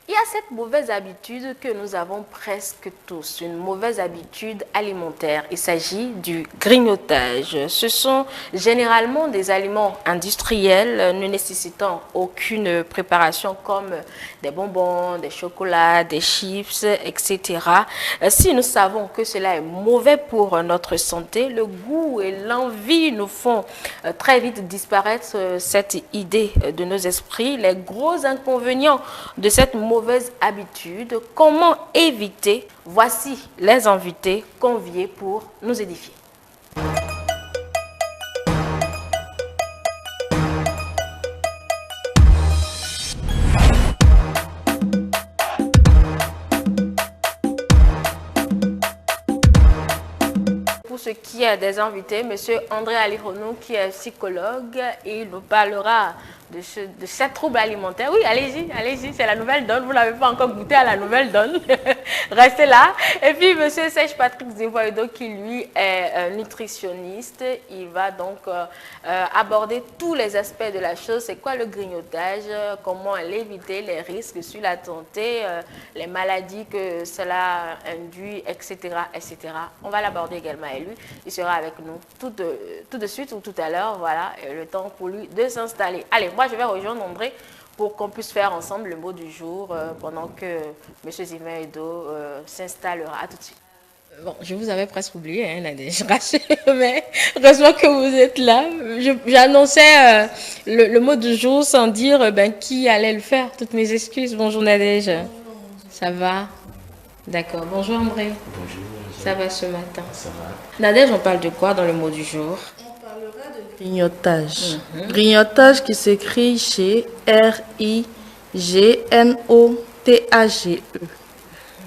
Il y a cette mauvaise habitude que nous avons presque tous, une mauvaise habitude alimentaire. Il s'agit du grignotage. Ce sont généralement des aliments industriels ne nécessitant aucune préparation comme des bonbons, des chocolats, des chips, etc. Si nous savons que cela est mauvais pour notre santé, le goût et l'envie nous font très vite disparaître cette idée de nos esprits. Les gros inconvénients de cette mauvaise habitude, comment éviter? Voici les invités conviés pour nous édifier. Pour ce qui est des invités, Monsieur André Alironou, qui est psychologue, et il nous parlera de ces troubles alimentaires. Oui, allez-y, allez-y, c'est la nouvelle donne. Vous n'avez pas encore goûté à la nouvelle donne. Restez là. Et puis, Monsieur Serge Patrick Zivoido, qui lui est nutritionniste, il va donc aborder tous les aspects de la chose. C'est quoi le grignotage? Comment l'éviter? Les risques sur la santé, les maladies que cela induit, etc., etc. On va l'aborder également avec lui. Il sera avec nous tout de suite ou tout à l'heure. Voilà, le temps pour lui de s'installer. Allez, moi, je vais rejoindre André pour qu'on puisse faire ensemble le mot du jour pendant que M. Zivoido s'installera. À tout de suite. Bon, je vous avais presque oublié, hein, Nadège, mais heureusement que vous êtes là. J'annonçais le mot du jour sans dire qui allait le faire. Toutes mes excuses. Bonjour Nadège. Bonjour. Ça va? D'accord. Bonjour André. Bonjour. Ça va ce matin? Ça va. Nadège, on parle de quoi dans le mot du jour? On parlera de grignotage. Grignotage qui s'écrit chez R-I-G-N-O-T-A-G-E.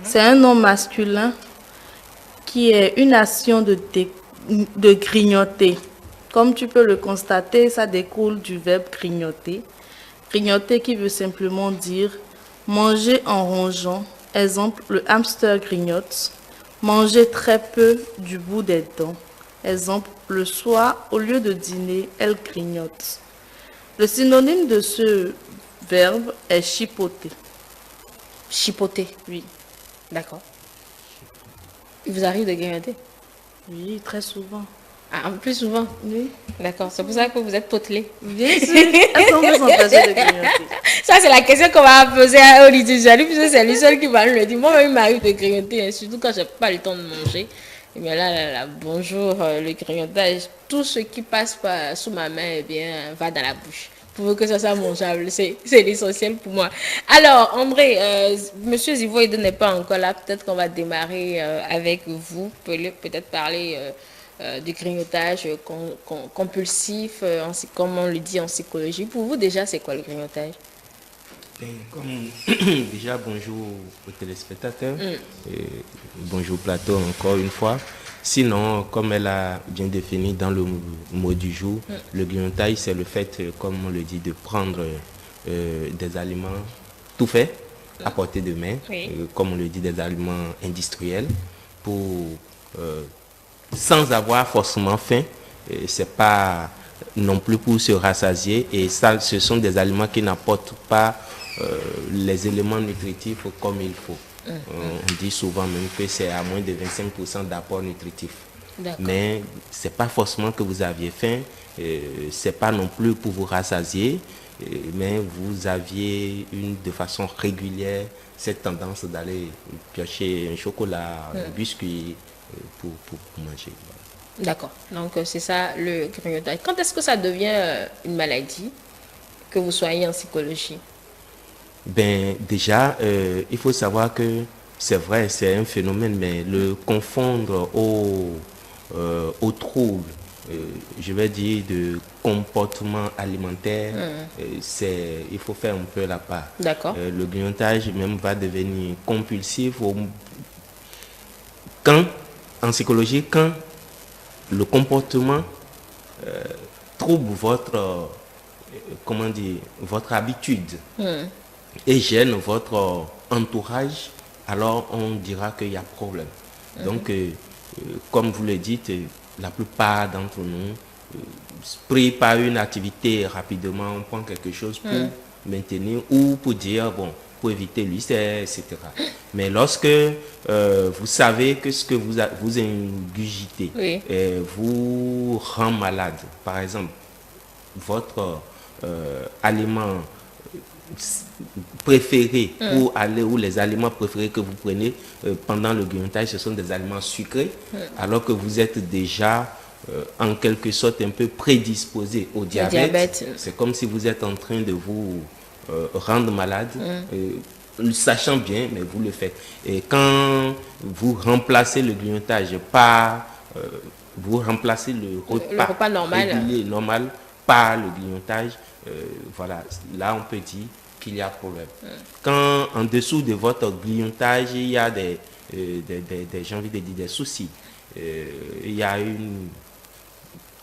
C'est un nom masculin qui est une action de grignoter. Comme tu peux le constater, ça découle du verbe grignoter. Grignoter qui veut simplement dire manger en rongeant. Exemple, le hamster grignote. Manger très peu du bout des dents. Exemple, le soir, au lieu de dîner, elle grignote. Le synonyme de ce verbe est chipoter. Chipoter. Oui. D'accord. Il vous arrive de grignoter? Oui, très souvent. Ah, plus souvent? Oui. D'accord. C'est pour ça que vous êtes potelé. Bien sûr. Est-ce qu'on peut s'empêcher de grignoter? Ça, c'est la question qu'on va poser à Olivier Jalou, puisque c'est lui seul qui va le dire. Moi, il m'arrive de grignoter, hein, surtout quand je n'ai pas le temps de manger. Et bien là, bonjour, le grignotage. Tout ce qui passe sous ma main, eh bien, va dans la bouche. Pour que ça soit mangeable, c'est l'essentiel pour moi. Alors, André, Monsieur Zivoido n'est pas encore là. Peut-être qu'on va démarrer avec vous. Peut-être parler du grignotage compulsif, comme on le dit en psychologie. Pour vous, déjà, c'est quoi le grignotage? Déjà, bonjour aux téléspectateurs. Et bonjour plateau encore une fois. Sinon, comme elle a bien défini dans le mot du jour, le grignotage, c'est le fait, comme on le dit, de prendre des aliments tout faits, à portée de main, comme on le dit, des aliments industriels, sans avoir forcément faim. C'est pas non plus pour se rassasier. Et ça, ce sont des aliments qui n'apportent pas les éléments nutritifs comme il faut. On dit souvent même que c'est à moins de 25% d'apport nutritif. Mais ce n'est pas forcément que vous aviez faim, ce n'est pas non plus pour vous rassasier, mais vous aviez de façon régulière cette tendance d'aller piocher un chocolat, un biscuit pour manger. Voilà. D'accord, donc c'est ça le grignotage. Quand est-ce que ça devient une maladie, que vous soyez en psychologie? Ben, déjà, il faut savoir que c'est vrai, c'est un phénomène, mais le confondre au trouble, je vais dire, de comportement alimentaire, il faut faire un peu la part. D'accord. Le grignotage même va devenir compulsif quand, en psychologie, quand le comportement trouble votre, votre habitude. Et gêne votre entourage, alors on dira qu'il y a problème. Donc, comme vous le dites, la plupart d'entre nous, pris par une activité rapidement, on prend quelque chose pour maintenir ou pour dire, bon, pour éviter l'ulcère, etc. Mais lorsque vous savez que ce que vous ingurgitez Oui. vous rend malade, par exemple, votre aliment préférés pour aller, ou les aliments préférés que vous prenez pendant le grignotage, ce sont des aliments sucrés, alors que vous êtes déjà en quelque sorte un peu prédisposé au diabète. C'est comme si vous êtes en train de vous rendre malade, sachant bien, mais vous le faites. Et quand vous remplacez le grignotage par, vous remplacez le repas normal, régulier, normal, par le grignotage, voilà, là on peut dire qu'il y a problème. Quand en dessous de votre grignotage, il y a j'ai envie de dire des soucis, il y a une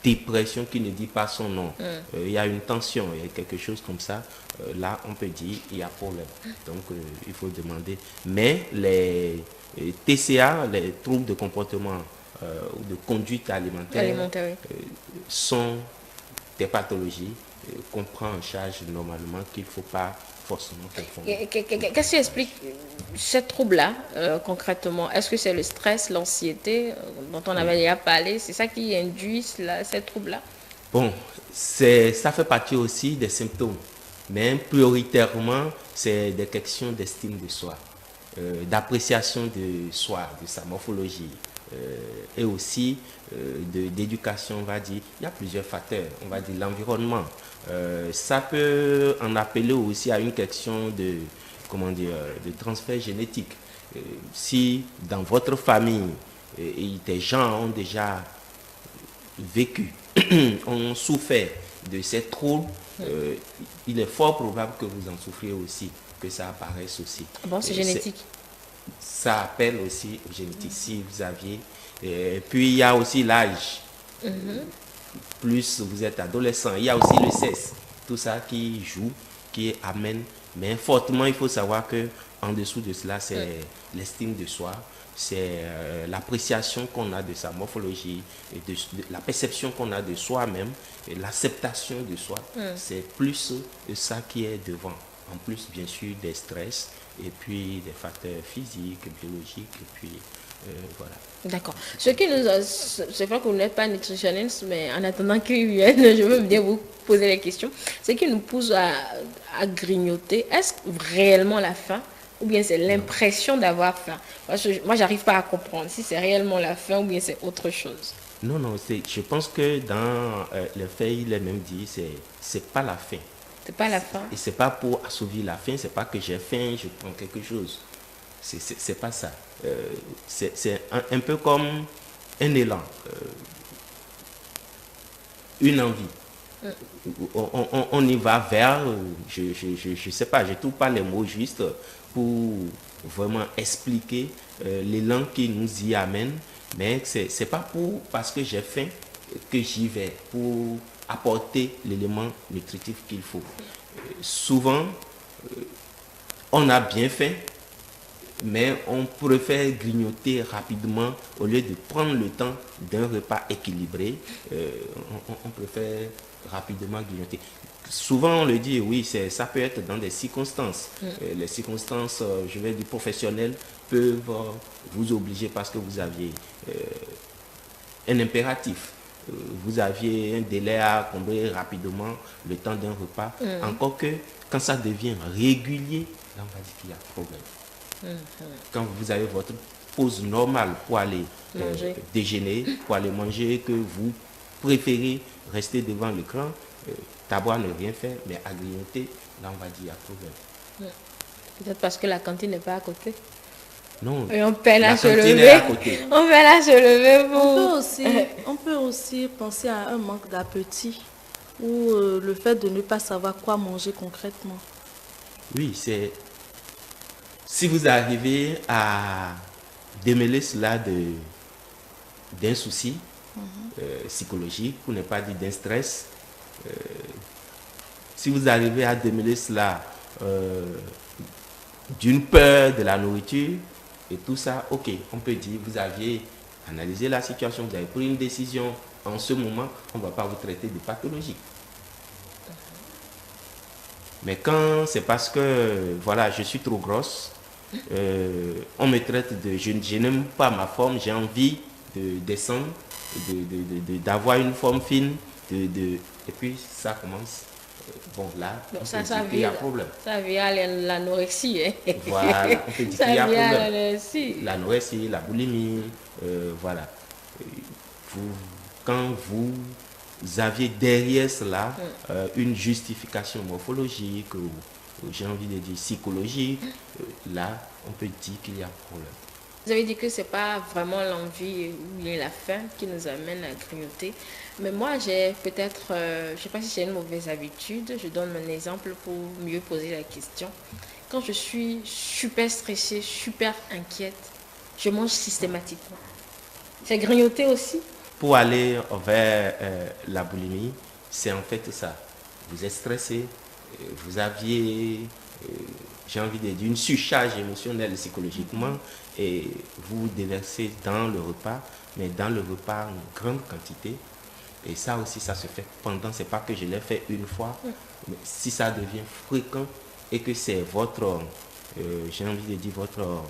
dépression qui ne dit pas son nom, il y a une tension, il y a quelque chose comme ça, là on peut dire qu'il y a problème. Donc il faut demander. Mais les TCA, les troubles de comportement ou de conduite alimentaire, sont des pathologies qu'on prend en charge normalement, qu'il ne faut pas forcément confondre. Qu'est-ce qui explique ce trouble-là concrètement? Est-ce que c'est le stress, l'anxiété dont on avait déjà parlé? C'est ça qui induit ce trouble-là? Bon, ça fait partie aussi des symptômes, mais prioritairement, c'est des questions d'estime de soi, d'appréciation de soi, de sa morphologie, et aussi d'éducation, on va dire. Il y a plusieurs facteurs, on va dire l'environnement. Ça peut en appeler aussi à une question de, de transfert génétique. Si dans votre famille, des gens ont déjà vécu, ont souffert de ces troubles, il est fort probable que vous en souffriez aussi, que ça apparaisse aussi. Bon, c'est génétique. Ça appelle aussi génétique, si vous aviez. Puis il y a aussi l'âge. Plus vous êtes adolescent, il y a aussi le sexe. Tout ça qui joue, qui amène. Mais fortement, il faut savoir que en dessous de cela, c'est l'estime de soi, c'est l'appréciation qu'on a de sa morphologie, et de la perception qu'on a de soi-même, et l'acceptation de soi. C'est plus ça qui est devant. En plus, bien sûr, des stress, et puis des facteurs physiques, biologiques, et puis voilà. D'accord. C'est vrai que vous n'êtes pas nutritionniste, mais en attendant qu'il vienne, je veux bien vous poser les questions. Ce qui nous pousse à grignoter, est-ce réellement la faim ou bien c'est l'impression d'avoir faim? Parce que moi, j'arrive pas à comprendre si c'est réellement la faim ou bien c'est autre chose. Non, je pense que dans les faits, il est même dit, c'est pas la faim. C'est pas la faim. Et c'est pas pour assouvir la faim, c'est pas que j'ai faim, je prends quelque chose. C'est pas ça. C'est un peu comme un élan, une envie. On y va vers, je sais pas, je trouve pas les mots justes pour vraiment expliquer l'élan qui nous y amène, mais c'est pas parce que j'ai faim que j'y vais, pour apporter l'élément nutritif qu'il faut. Souvent, on a bien faim, mais on préfère grignoter rapidement au lieu de prendre le temps d'un repas équilibré. On préfère rapidement grignoter. Souvent on le dit, oui, ça peut être dans des circonstances. Les circonstances, je vais dire professionnelles, peuvent vous obliger parce que vous aviez un impératif. Vous aviez un délai à combler rapidement le temps d'un repas. Encore que quand ça devient régulier, là on va dire qu'il y a problème. Quand vous avez votre pause normale pour aller déjeuner, pour aller manger, que vous préférez rester devant l'écran, d'abord ne rien faire, mais à grignoter, là on va dire qu'il y a problème. Peut-être parce que la cantine n'est pas à côté. Non, et on peine à se lever. À côté. On peine à se lever pour... On peut aussi penser à un manque d'appétit ou le fait de ne pas savoir quoi manger concrètement. Oui, c'est... Si vous arrivez à démêler cela d'un souci psychologique, pour ne pas dire d'un stress, si vous arrivez à démêler cela d'une peur de la nourriture et tout ça, ok, on peut dire vous aviez analysé la situation, vous avez pris une décision. En ce moment, on ne va pas vous traiter de pathologie. Mais quand c'est parce que, voilà, je suis trop grosse, on me traite de... Je n'aime pas ma forme, j'ai envie de descendre, d'avoir une forme fine, et puis ça commence. Bon, là, Donc on ça, peut dire qu'il y a problème. ça vient à l'anorexie. Hein. Voilà, on peut dire Ça qu'il y a vient à problème. l'anorexie. L'anorexie, la boulimie, voilà. Quand vous aviez derrière cela une justification morphologique ou j'ai envie de dire psychologique, là, on peut dire qu'il y a problème. Vous avez dit que ce n'est pas vraiment l'envie ou bien la faim qui nous amène à grignoter. Mais moi, j'ai peut-être, je ne sais pas si j'ai une mauvaise habitude, je donne mon exemple pour mieux poser la question. Quand je suis super stressée, super inquiète, je mange systématiquement. C'est grignoter aussi? Pour aller vers la boulimie, c'est en fait ça. Vous êtes stressé, vous aviez, j'ai envie de dire, une surcharge émotionnelle psychologiquement et vous déversez dans le repas, mais dans le repas en grande quantité. Et ça aussi, ça se fait pendant, c'est pas que je l'ai fait une fois, mais si ça devient fréquent et que c'est votre, j'ai envie de dire, votre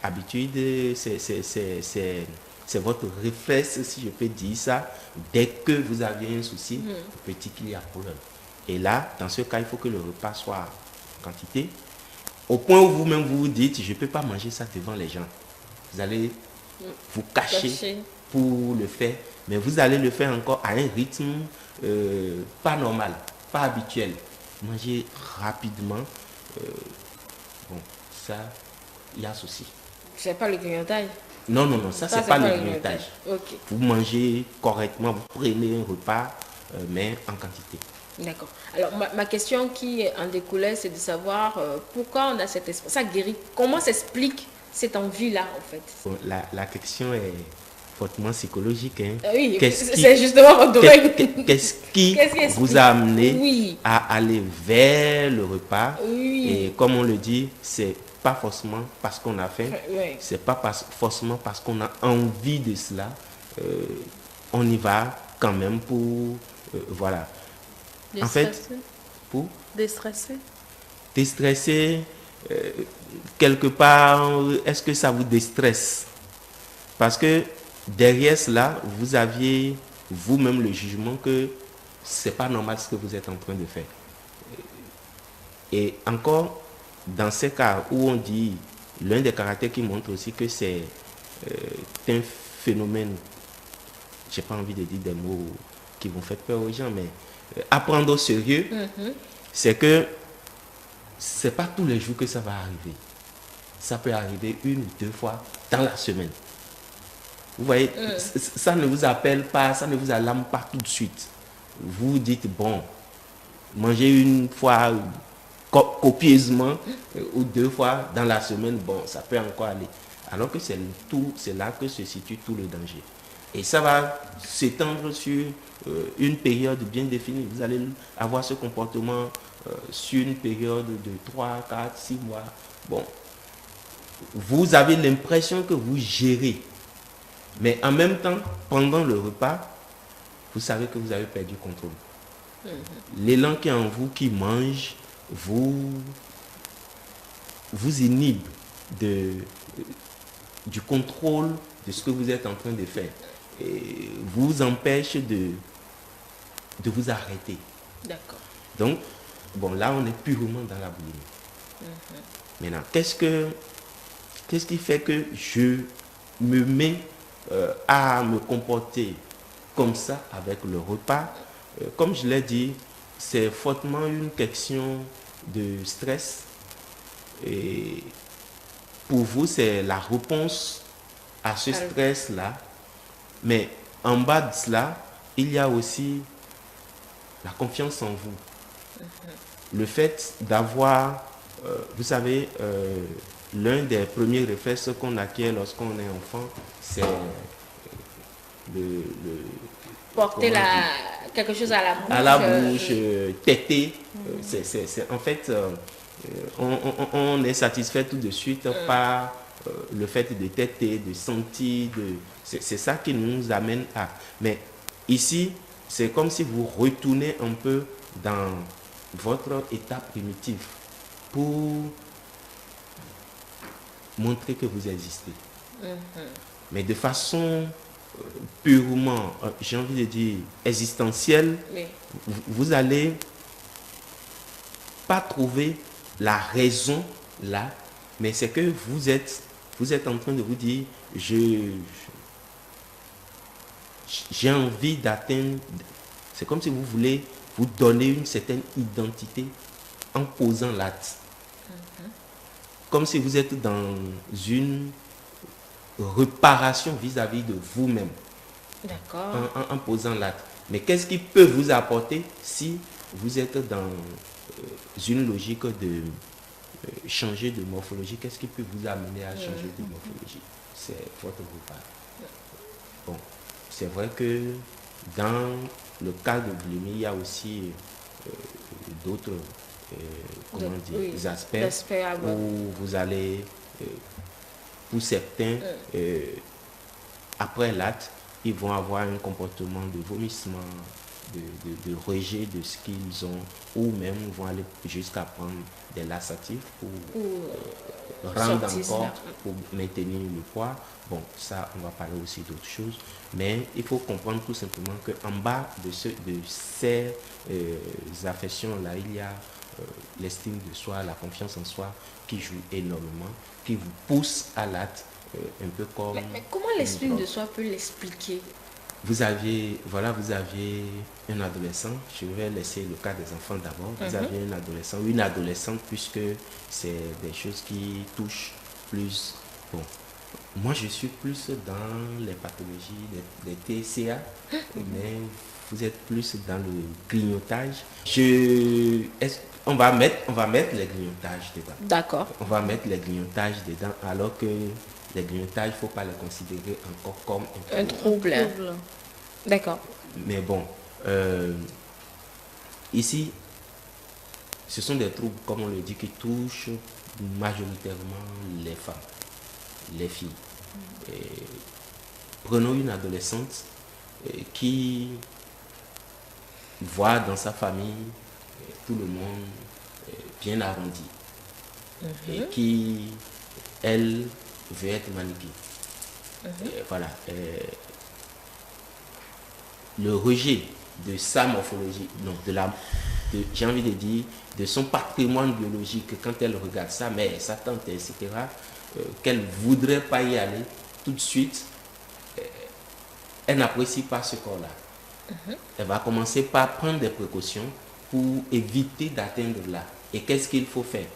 habitude, c'est votre réflexe, si je peux dire ça, dès que vous avez un souci, petit qu'il y a problème. Et là, dans ce cas, il faut que le repas soit en quantité, au point où vous-même vous dites, je ne peux pas manger ça devant les gens. Vous allez vous cacher pour le faire, mais vous allez le faire encore à un rythme pas normal, pas habituel. Manger rapidement, bon, ça, il y a souci. C'est pas le grignotage? Non, non, non, ça c'est pas le grignotage. Okay. Vous mangez correctement, vous prenez un repas, mais en quantité. D'accord. Alors, ma question qui en découlait, c'est de savoir pourquoi on a cette esprit. Ça guérit. Comment s'explique cette envie-là, en fait? Bon, la question est fortement psychologique. Hein. Oui, c'est justement votre domaine. Qu'est-ce qui vous a amené à aller vers le repas? Oui. Et comme on le dit, c'est pas forcément parce qu'on a faim, c'est pas forcément parce qu'on a envie de cela. On y va quand même pour... voilà. En fait, pour déstresser. Déstresser, quelque part, est-ce que ça vous déstresse? Parce que derrière cela, vous aviez vous-même le jugement que c'est pas normal ce que vous êtes en train de faire. Et encore, dans ces cas où on dit, l'un des caractères qui montre aussi que c'est un phénomène, j'ai pas envie de dire des mots qui vont faire peur aux gens, mais à prendre au sérieux, c'est que c'est pas tous les jours que ça va arriver. Ça peut arriver 1 ou 2 fois dans la semaine. Vous voyez, ça ne vous appelle pas, ça ne vous alarme pas tout de suite. Vous dites, bon, manger une fois copieusement ou 2 fois dans la semaine, bon, ça peut encore aller. Alors que c'est là que se situe tout le danger. Et ça va s'étendre sur une période bien définie. Vous allez avoir ce comportement sur une période de 3, 4, 6 mois. Bon, vous avez l'impression que vous gérez. Mais en même temps, pendant le repas, vous savez que vous avez perdu contrôle. L'élan qui est en vous, qui mange, vous inhibe du contrôle de ce que vous êtes en train de faire. Et vous empêche de vous arrêter. D'accord. Donc, bon, là, on est purement dans la boulimie. Maintenant, qu'est-ce qui fait que je me mets à me comporter comme ça avec le repas? Comme je l'ai dit, c'est fortement une question de stress. Et pour vous, c'est la réponse à ce stress-là. Mais en bas de cela, il y a aussi la confiance en vous. Le fait d'avoir, vous savez, l'un des premiers réflexes qu'on acquiert lorsqu'on est enfant, c'est porter quelque chose à la bouche. À la bouche, téter. En fait, on est satisfait tout de suite par le fait de téter, de sentir. C'est ça qui nous amène à... Mais ici, c'est comme si vous retournez un peu dans votre état primitif pour montrer que vous existez. Mais de façon purement, j'ai envie de dire, existentielle, Oui. vous allez pas trouver la raison là, mais c'est que vous êtes en train de vous dire, j'ai envie d'atteindre, c'est comme si vous voulez vous donner une certaine identité en posant l'acte. Comme si vous êtes dans une réparation vis-à-vis de vous-même D'accord. en posant l'acte. Mais qu'est-ce qui peut vous apporter si vous êtes dans une logique de changer de morphologie? Qu'est-ce qui peut vous amener à changer de morphologie? C'est votre repas. Bon, c'est vrai que dans le cas de boulimie, il y a aussi d'autres aspects où vous allez, pour certains, après l'acte, ils vont avoir un comportement de vomissement, de rejet de ce qu'ils ont, ou même vont aller jusqu'à prendre des laxatifs pour rendre encore, pour maintenir le poids. Bon, ça, on va parler aussi d'autres choses, mais il faut comprendre tout simplement qu'en bas de ces affections-là, il y a l'estime de soi, la confiance en soi qui joue énormément, qui vous pousse à l'acte, un peu comme... Mais comment l'estime de soi peut l'expliquer? Vous aviez un adolescent, je vais laisser le cas des enfants d'abord. Vous aviez un adolescent ou une adolescente, puisque c'est des choses qui touchent plus. Bon, moi je suis plus dans les pathologies, les TCA, mais vous êtes plus dans le grignotage. On va mettre les grignotages dedans. D'accord. On va mettre les grignotages dedans, alors que les grignotages, il ne faut pas les considérer encore comme un trouble. D'accord. Mais bon, ici, ce sont des troubles, comme on le dit, qui touchent majoritairement les femmes, les filles. Et prenons une adolescente qui voit dans sa famille tout le monde bien arrondi et qui, elle, veut être mannequin. Voilà. Le rejet de sa morphologie, non, j'ai envie de dire, de son patrimoine biologique, quand elle regarde sa mère, sa tante, etc., qu'elle ne voudrait pas y aller tout de suite, elle n'apprécie pas ce corps-là. Elle va commencer par prendre des précautions pour éviter d'atteindre là. Et qu'est-ce qu'il faut faire?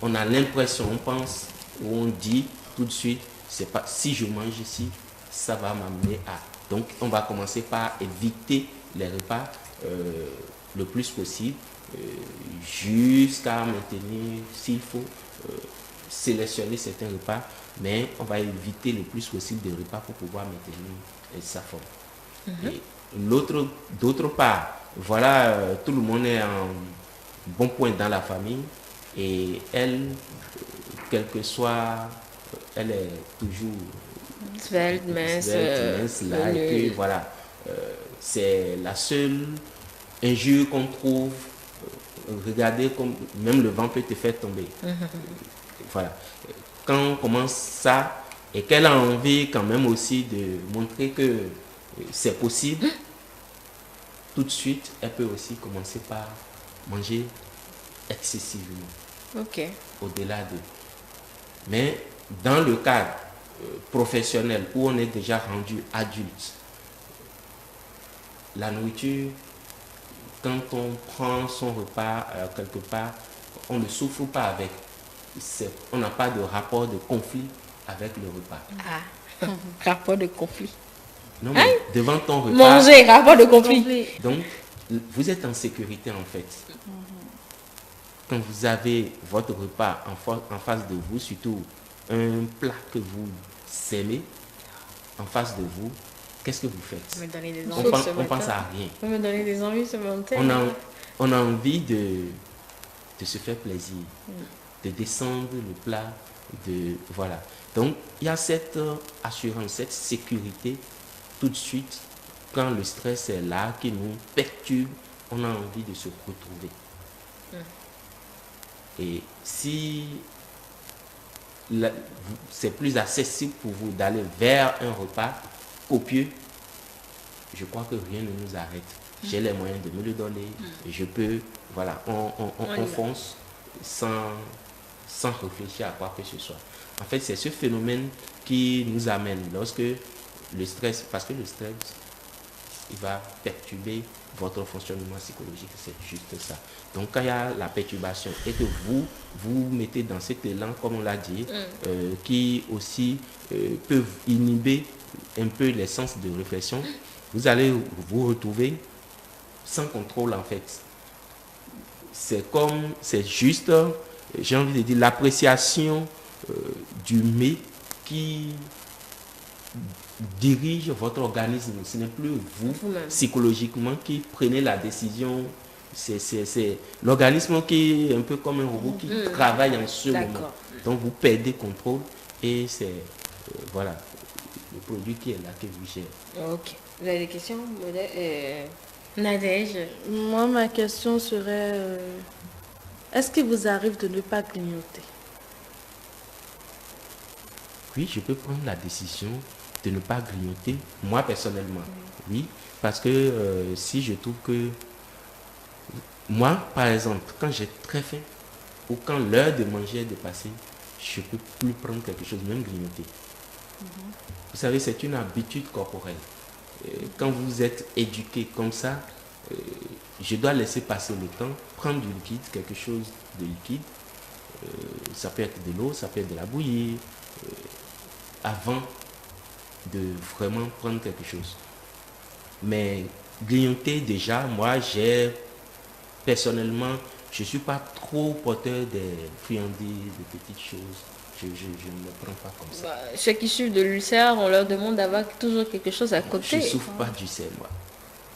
On a l'impression, on pense, ou on dit tout de suite, c'est pas si je mange ici, ça va m'amener à... Donc, on va commencer par éviter les repas le plus possible, jusqu'à maintenir, s'il faut, sélectionner certains repas, mais on va éviter le plus possible de repas pour pouvoir maintenir sa forme. Et d'autre part, voilà, tout le monde est en bon point dans la famille, et elle, quel que soit, elle est toujours svelte, mince, là, et que voilà, c'est la seule injure qu'on trouve. Regardez comme même le vent peut te faire tomber. Voilà. Quand on commence ça et qu'elle a envie quand même aussi de montrer que c'est possible, tout de suite, elle peut aussi commencer par manger excessivement. Ok. Au-delà de. Mais dans le cadre professionnel où on est déjà rendu adulte, la nourriture, quand on prend son repas quelque part, on ne souffre pas avec. On n'a pas de rapport de conflit avec le repas. Ah, rapport de conflit. Non, mais devant ton repas... Manger, rapport de conflit. Donc, vous êtes en sécurité en fait. Quand vous avez votre repas en face de vous, surtout un plat que vous aimez en face de vous, qu'est-ce que vous faites? Me donner des On pense à rien. Vous me donnez des envies ce matin. On a envie de se faire plaisir, de descendre le plat, voilà. Donc, il y a cette assurance, cette sécurité tout de suite quand le stress est là, qui nous perturbe on a envie de se retrouver. Et si c'est plus accessible pour vous d'aller vers un repas copieux, je crois que rien ne nous arrête. J'ai les moyens de me le donner. Et je peux, voilà, on fonce sans réfléchir à quoi que ce soit. En fait, c'est ce phénomène qui nous amène lorsque le stress, parce que le stress, il va perturber votre fonctionnement psychologique, c'est juste ça. Donc quand il y a la perturbation et que vous mettez dans cet élan, comme on l'a dit, qui aussi peut inhiber un peu les sens de réflexion, vous allez vous retrouver sans contrôle en fait. C'est juste, j'ai envie de dire, l'appréciation du mets qui dirige votre organisme. Ce n'est plus vous, psychologiquement, qui prenez la décision. C'est l'organisme qui est un peu comme un robot qui travaille en ce moment. Donc vous perdez contrôle et c'est voilà le produit qui est là que vous gérez. Ok. Vous avez des questions, Nadège? Moi, ma question serait, est-ce qu'il vous arrive de ne pas grignoter? Oui, je peux prendre la décision de ne pas grignoter, moi personnellement. Oui, parce que si je trouve que moi, par exemple, quand j'ai très faim ou quand l'heure de manger est dépassée, je ne peux plus prendre quelque chose, même grignoter. Vous savez, c'est une habitude corporelle. Quand vous êtes éduqué comme ça, je dois laisser passer le temps, prendre du liquide, quelque chose de liquide. Ça peut être de l'eau, ça peut être de la bouillie, avant de vraiment prendre quelque chose. Mais grignoter déjà, moi personnellement, je ne suis pas trop porteur des friandises, des petites choses. Je ne me prends pas comme ça. Ceux qui suivent de l'ulcère, on leur demande d'avoir toujours quelque chose à côté. Je ne souffre pas d'ulcère, moi.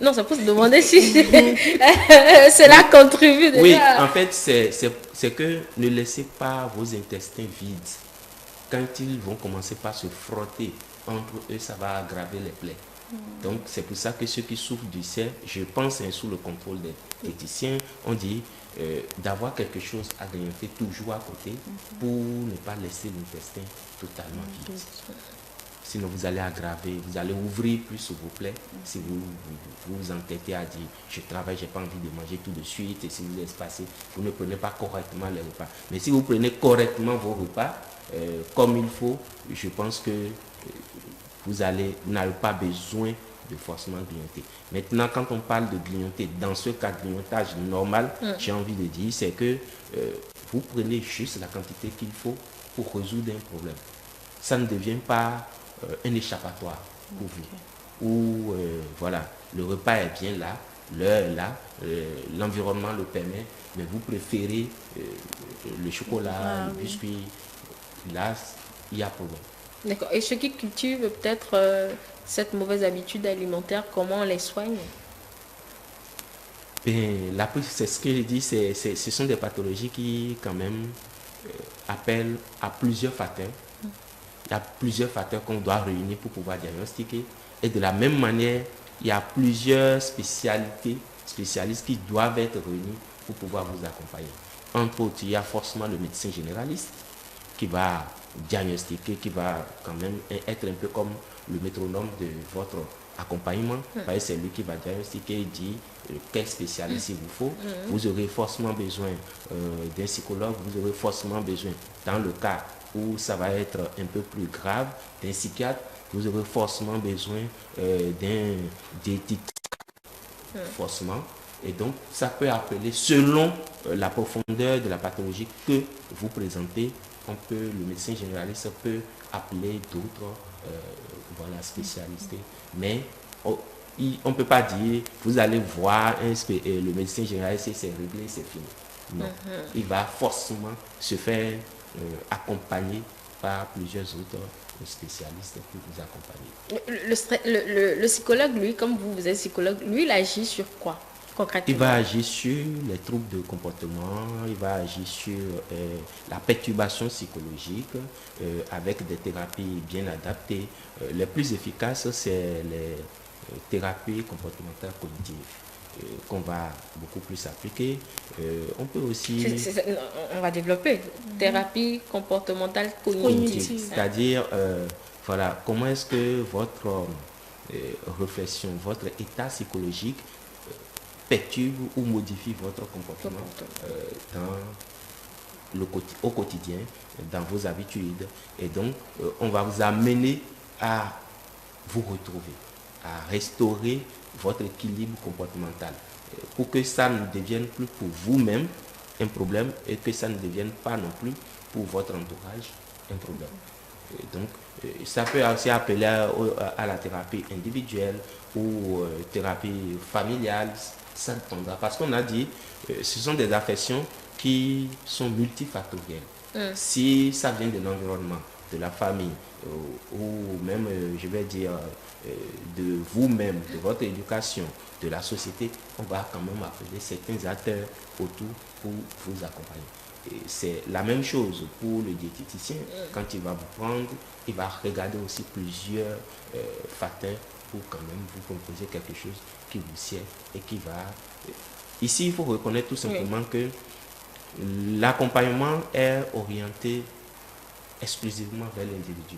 Non, ça peut se demander si cela contribue déjà. Oui, en fait, c'est que ne laissez pas vos intestins vides. Quand ils vont commencer par se frotter entre eux, ça va aggraver les plaies. Donc, c'est pour ça que ceux qui souffrent d'ulcère, je pense, sous le contrôle des diététiciens, on dit d'avoir quelque chose à grignoter toujours à côté pour ne pas laisser l'intestin totalement vide. Sinon, vous allez aggraver, vous allez ouvrir plus vos plaies si vous vous entêtez à dire je travaille, je n'ai pas envie de manger tout de suite. Et si vous laissez passer, vous ne prenez pas correctement les repas. Mais si vous prenez correctement vos repas, comme il faut, je pense que vous n'avez pas besoin de forcément grignoter. Maintenant, quand on parle de grignoter, dans ce cas de grignotage normal, j'ai envie de dire, c'est que vous prenez juste la quantité qu'il faut pour résoudre un problème. Ça ne devient pas un échappatoire pour vous. Ou voilà, le repas est bien là, l'heure est là, l'environnement le permet, mais vous préférez le chocolat, le biscuit. Là, il y a problème. D'accord. Et ceux qui cultivent peut-être cette mauvaise habitude alimentaire, comment on les soigne? C'est ce que je dis, ce sont des pathologies qui, quand même, appellent à plusieurs facteurs. Il y a plusieurs facteurs qu'on doit réunir pour pouvoir diagnostiquer. Et de la même manière, il y a plusieurs spécialistes qui doivent être réunis pour pouvoir vous accompagner. Entre autres, il y a forcément le médecin généraliste qui va diagnostiquer, qui va quand même être un peu comme le métronome de votre accompagnement. C'est lui qui va diagnostiquer et dire quel spécialiste il vous faut. Vous aurez forcément besoin d'un psychologue, vous aurez forcément besoin, dans le cas où ça va être un peu plus grave, d'un psychiatre, vous aurez forcément besoin d'un diététicien, forcément. Et donc, ça peut appeler, selon la profondeur de la pathologie que vous présentez, le médecin généraliste peut appeler d'autres spécialistes. Mais on ne peut pas dire, vous allez voir le médecin généraliste et c'est réglé, c'est fini. Non, il va forcément se faire accompagner par plusieurs autres spécialistes pour vous accompagner. Le psychologue, lui, comme vous êtes psychologue, lui, il agit sur quoi concrètement? Il va agir sur les troubles de comportement, il va agir sur la perturbation psychologique avec des thérapies bien adaptées. Les plus efficaces, c'est les thérapies comportementales cognitives. qu'on va beaucoup plus appliquer. On peut aussi... On va développer. Thérapie comportementale cognitive. C'est-à-dire, voilà, comment est-ce que votre réflexion, votre état psychologique perturbe ou modifie votre comportement au quotidien, dans vos habitudes. Et donc, on va vous amener à vous retrouver, à restaurer votre équilibre comportemental pour que ça ne devienne plus pour vous-même un problème et que ça ne devienne pas non plus pour votre entourage un problème. Et donc, ça peut aussi appeler à la thérapie individuelle ou thérapie familiale, ça dépendra. Parce qu'on a dit, ce sont des affections qui sont multifactorielles. Si ça vient de l'environnement, de la famille, ou même, je vais dire, de vous-même, de votre éducation, de la société, on va quand même appeler certains acteurs autour pour vous accompagner. Et c'est la même chose pour le diététicien. Quand il va vous prendre, il va regarder aussi plusieurs facteurs pour quand même vous proposer quelque chose qui vous sied et qui va... Ici, il faut reconnaître tout simplement que l'accompagnement est orienté exclusivement vers l'individu.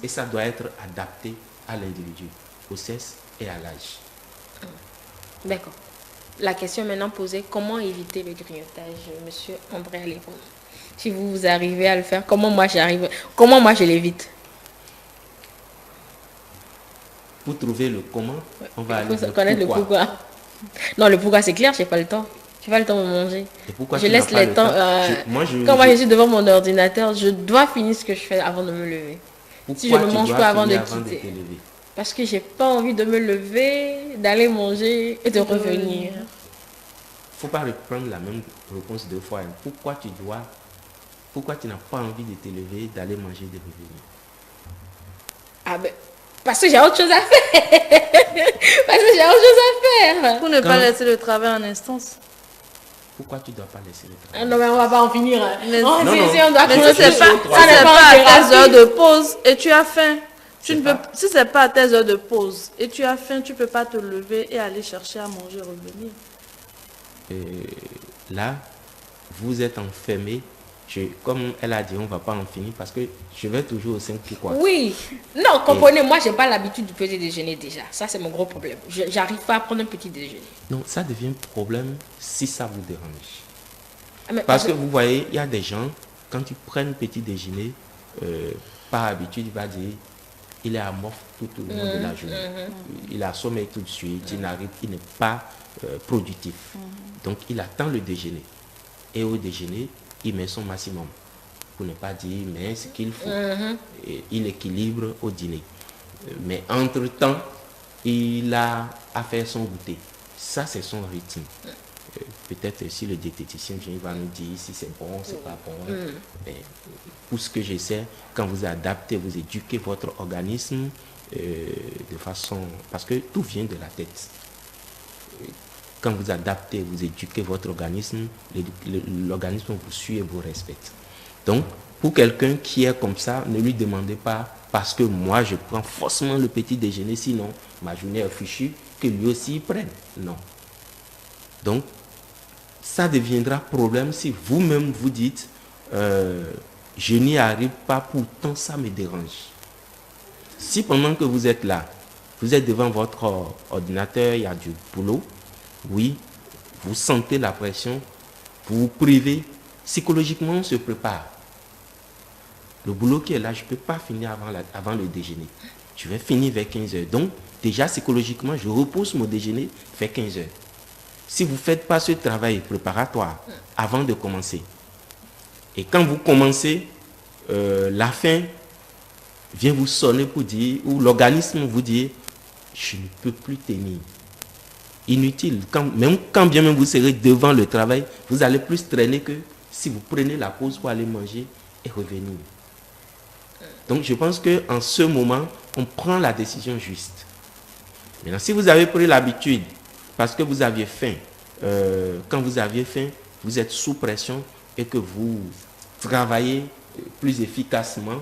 Et ça doit être adapté à l'individu, au sexe et à l'âge. D'accord. La question maintenant posée, comment éviter le grignotage, monsieur André Aléron? Si vous arrivez à le faire, comment moi je l'évite? Pour trouver le comment, on va aller connaître le pourquoi. Non, le pourquoi c'est clair, j'ai pas le temps. J'ai pas le temps de manger. Et pourquoi je laisse le temps. Quand moi je suis devant mon ordinateur, je dois finir ce que je fais avant de me lever. Si je ne mange pas avant de quitter. Parce que j'ai pas envie de me lever, d'aller manger et de revenir. Faut pas reprendre la même réponse deux fois. Pourquoi tu n'as pas envie de te lever, d'aller manger, de revenir? Ah ben, parce que j'ai autre chose à faire. Pour ne pas laisser le travail en instance. Pourquoi tu ne dois pas laisser le travail? Non, mais on va pas en finir. Mais c'est pas à tes heures de pause et tu as faim. Si ce n'est pas à tes heures de pause et tu as faim, tu ne peux pas te lever et aller chercher à manger et revenir. Là, vous êtes enfermé. Comme elle a dit, on ne va pas en finir parce que je vais toujours au 5 pourquoi. Oui. Non, comprenez, moi, je n'ai pas l'habitude du petit déjeuner déjà. Ça, c'est mon gros problème. Je n'arrive pas à prendre un petit déjeuner. Non, ça devient problème si ça vous dérange. Parce que vous voyez, il y a des gens, quand ils prennent petit déjeuner, par habitude, il va dire, il est amorphe tout au long de la journée. Il a sommeil tout de suite, il n'est pas productif. Donc, il attend le déjeuner. Et au déjeuner, il met son maximum. Pour ne pas dire, mais ce qu'il faut. Et il équilibre au dîner. Mais entre-temps, il a à faire son goûter. Ça, c'est son rythme. Peut-être si le diététicien vient, il va nous dire si c'est bon, c'est pas bon. Mais pour ce que j'essaie, quand vous adaptez, vous éduquez votre organisme de façon... Parce que tout vient de la tête. Quand vous adaptez, vous éduquez votre organisme, l'organisme vous suit et vous respecte. Donc, pour quelqu'un qui est comme ça, ne lui demandez pas, parce que moi je prends forcément le petit déjeuner, sinon ma journée est fichue, que lui aussi il prenne. Non. Donc, ça deviendra problème si vous-même vous dites, je n'y arrive pas, pourtant ça me dérange. Si pendant que vous êtes là, vous êtes devant votre ordinateur, il y a du boulot, oui, vous sentez la pression, vous vous privez, psychologiquement on se prépare. Le boulot qui est là, je ne peux pas finir avant le déjeuner. Je vais finir vers 15 heures. Donc, déjà psychologiquement, je repousse mon déjeuner vers 15 heures. Si vous ne faites pas ce travail préparatoire avant de commencer, et quand vous commencez, la faim vient vous sonner pour dire, ou l'organisme vous dit, je ne peux plus tenir. Inutile. Quand bien même vous serez devant le travail, vous allez plus traîner que si vous prenez la pause pour aller manger et revenir. Donc je pense qu'en ce moment, on prend la décision juste. Maintenant, si vous avez pris l'habitude, parce que vous aviez faim, quand vous aviez faim, vous êtes sous pression et que vous travaillez plus efficacement,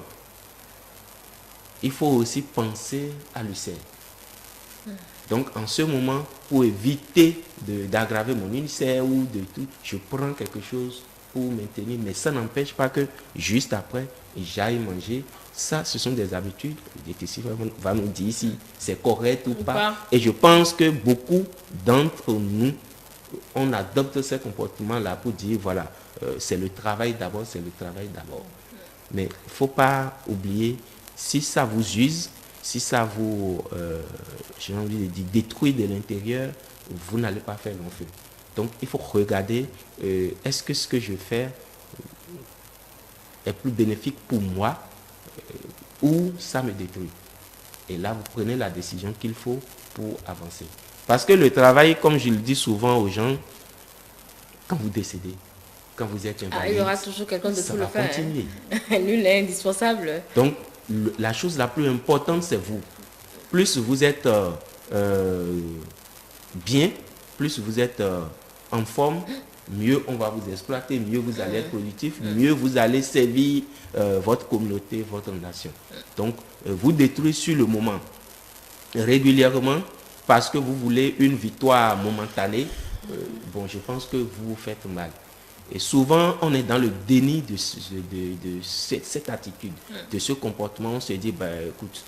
il faut aussi penser à l'ulcère. Donc, en ce moment, pour éviter d'aggraver mon ulcère ou de tout, je prends quelque chose pour maintenir. Mais ça n'empêche pas que juste après, j'aille manger. Ça, ce sont des habitudes. Le diététicien va nous dire si c'est correct ou pas. Et je pense que beaucoup d'entre nous, on adopte ce comportement-là pour dire, voilà, c'est le travail d'abord, c'est le travail d'abord. Mais il ne faut pas oublier, si ça vous use, si ça vous, j'ai envie de dire, détruit de l'intérieur, vous n'allez pas faire long feu. Donc, il faut regarder, est-ce que ce que je fais est plus bénéfique pour moi ou ça me détruit. Et là, vous prenez la décision qu'il faut pour avancer. Parce que le travail, comme je le dis souvent aux gens, quand vous décédez, quand vous êtes invalide, il y aura toujours quelqu'un de tout le faire. Continuer. Nul n'est indispensable. Donc, la chose la plus importante, c'est vous. Plus vous êtes bien, plus vous êtes en forme, mieux on va vous exploiter, mieux vous allez être productif, mieux vous allez servir votre communauté, votre nation. Donc, vous détruisez sur le moment, régulièrement, parce que vous voulez une victoire momentanée. Bon, je pense que vous vous faites mal. Et souvent, on est dans le déni de cette attitude, de ce comportement. On se dit, ben, écoute,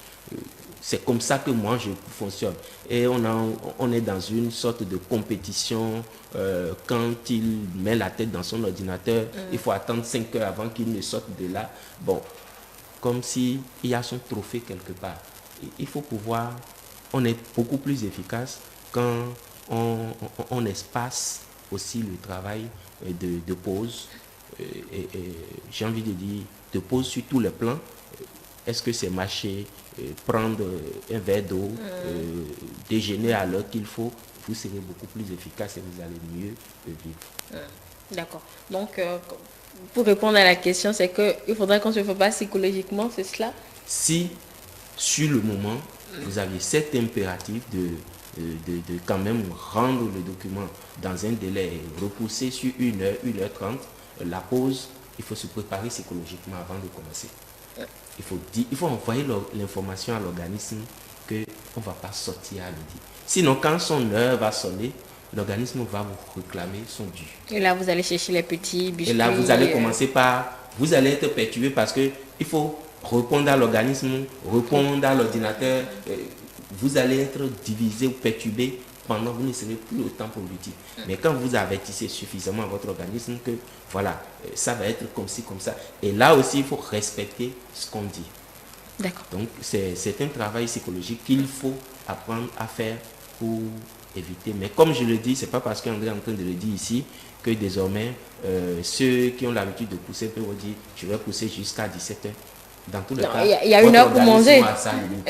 c'est comme ça que moi je fonctionne. Et on est dans une sorte de compétition. Quand il met la tête dans son ordinateur, il faut attendre 5 heures avant qu'il ne sorte de là. Bon, comme s'il y a son trophée quelque part. Il faut pouvoir, on est beaucoup plus efficace quand on espace aussi le travail de pause. Et j'ai envie de dire, de pause sur tous les plans. Est-ce que c'est marcher, prendre un verre d'eau, déjeuner à l'heure qu'il faut, vous serez beaucoup plus efficace et vous allez mieux vivre. D'accord. Donc, pour répondre à la question, c'est qu'il faudrait qu'on ne se fasse pas psychologiquement, c'est cela? Si, sur le moment, vous aviez cet impératif de quand même rendre le document dans un délai repoussé sur 1h, 1h30, la pause, il faut se préparer psychologiquement avant de commencer. Il faut envoyer l'information à l'organisme qu'on ne va pas sortir à midi. Sinon, quand son heure va sonner, l'organisme va vous réclamer son dû. Et là, vous allez chercher les petits biscuits. Et là, vous allez commencer par... Vous allez être perturbé parce qu'il faut répondre à l'organisme, répondre à l'ordinateur. Vous allez être divisé ou perturbé pendant vous ne serez plus autant productif. Mais quand vous avertissez suffisamment votre organisme que voilà, ça va être comme ci, comme ça. Et là aussi, il faut respecter ce qu'on dit. D'accord. Donc, c'est un travail psychologique qu'il faut apprendre à faire pour éviter. Mais comme je le dis, ce n'est pas parce qu'André est en train de le dire ici que désormais, ceux qui ont l'habitude de pousser peuvent dire je vais pousser jusqu'à 17h. Dans tous les cas, il y a une heure pour manger.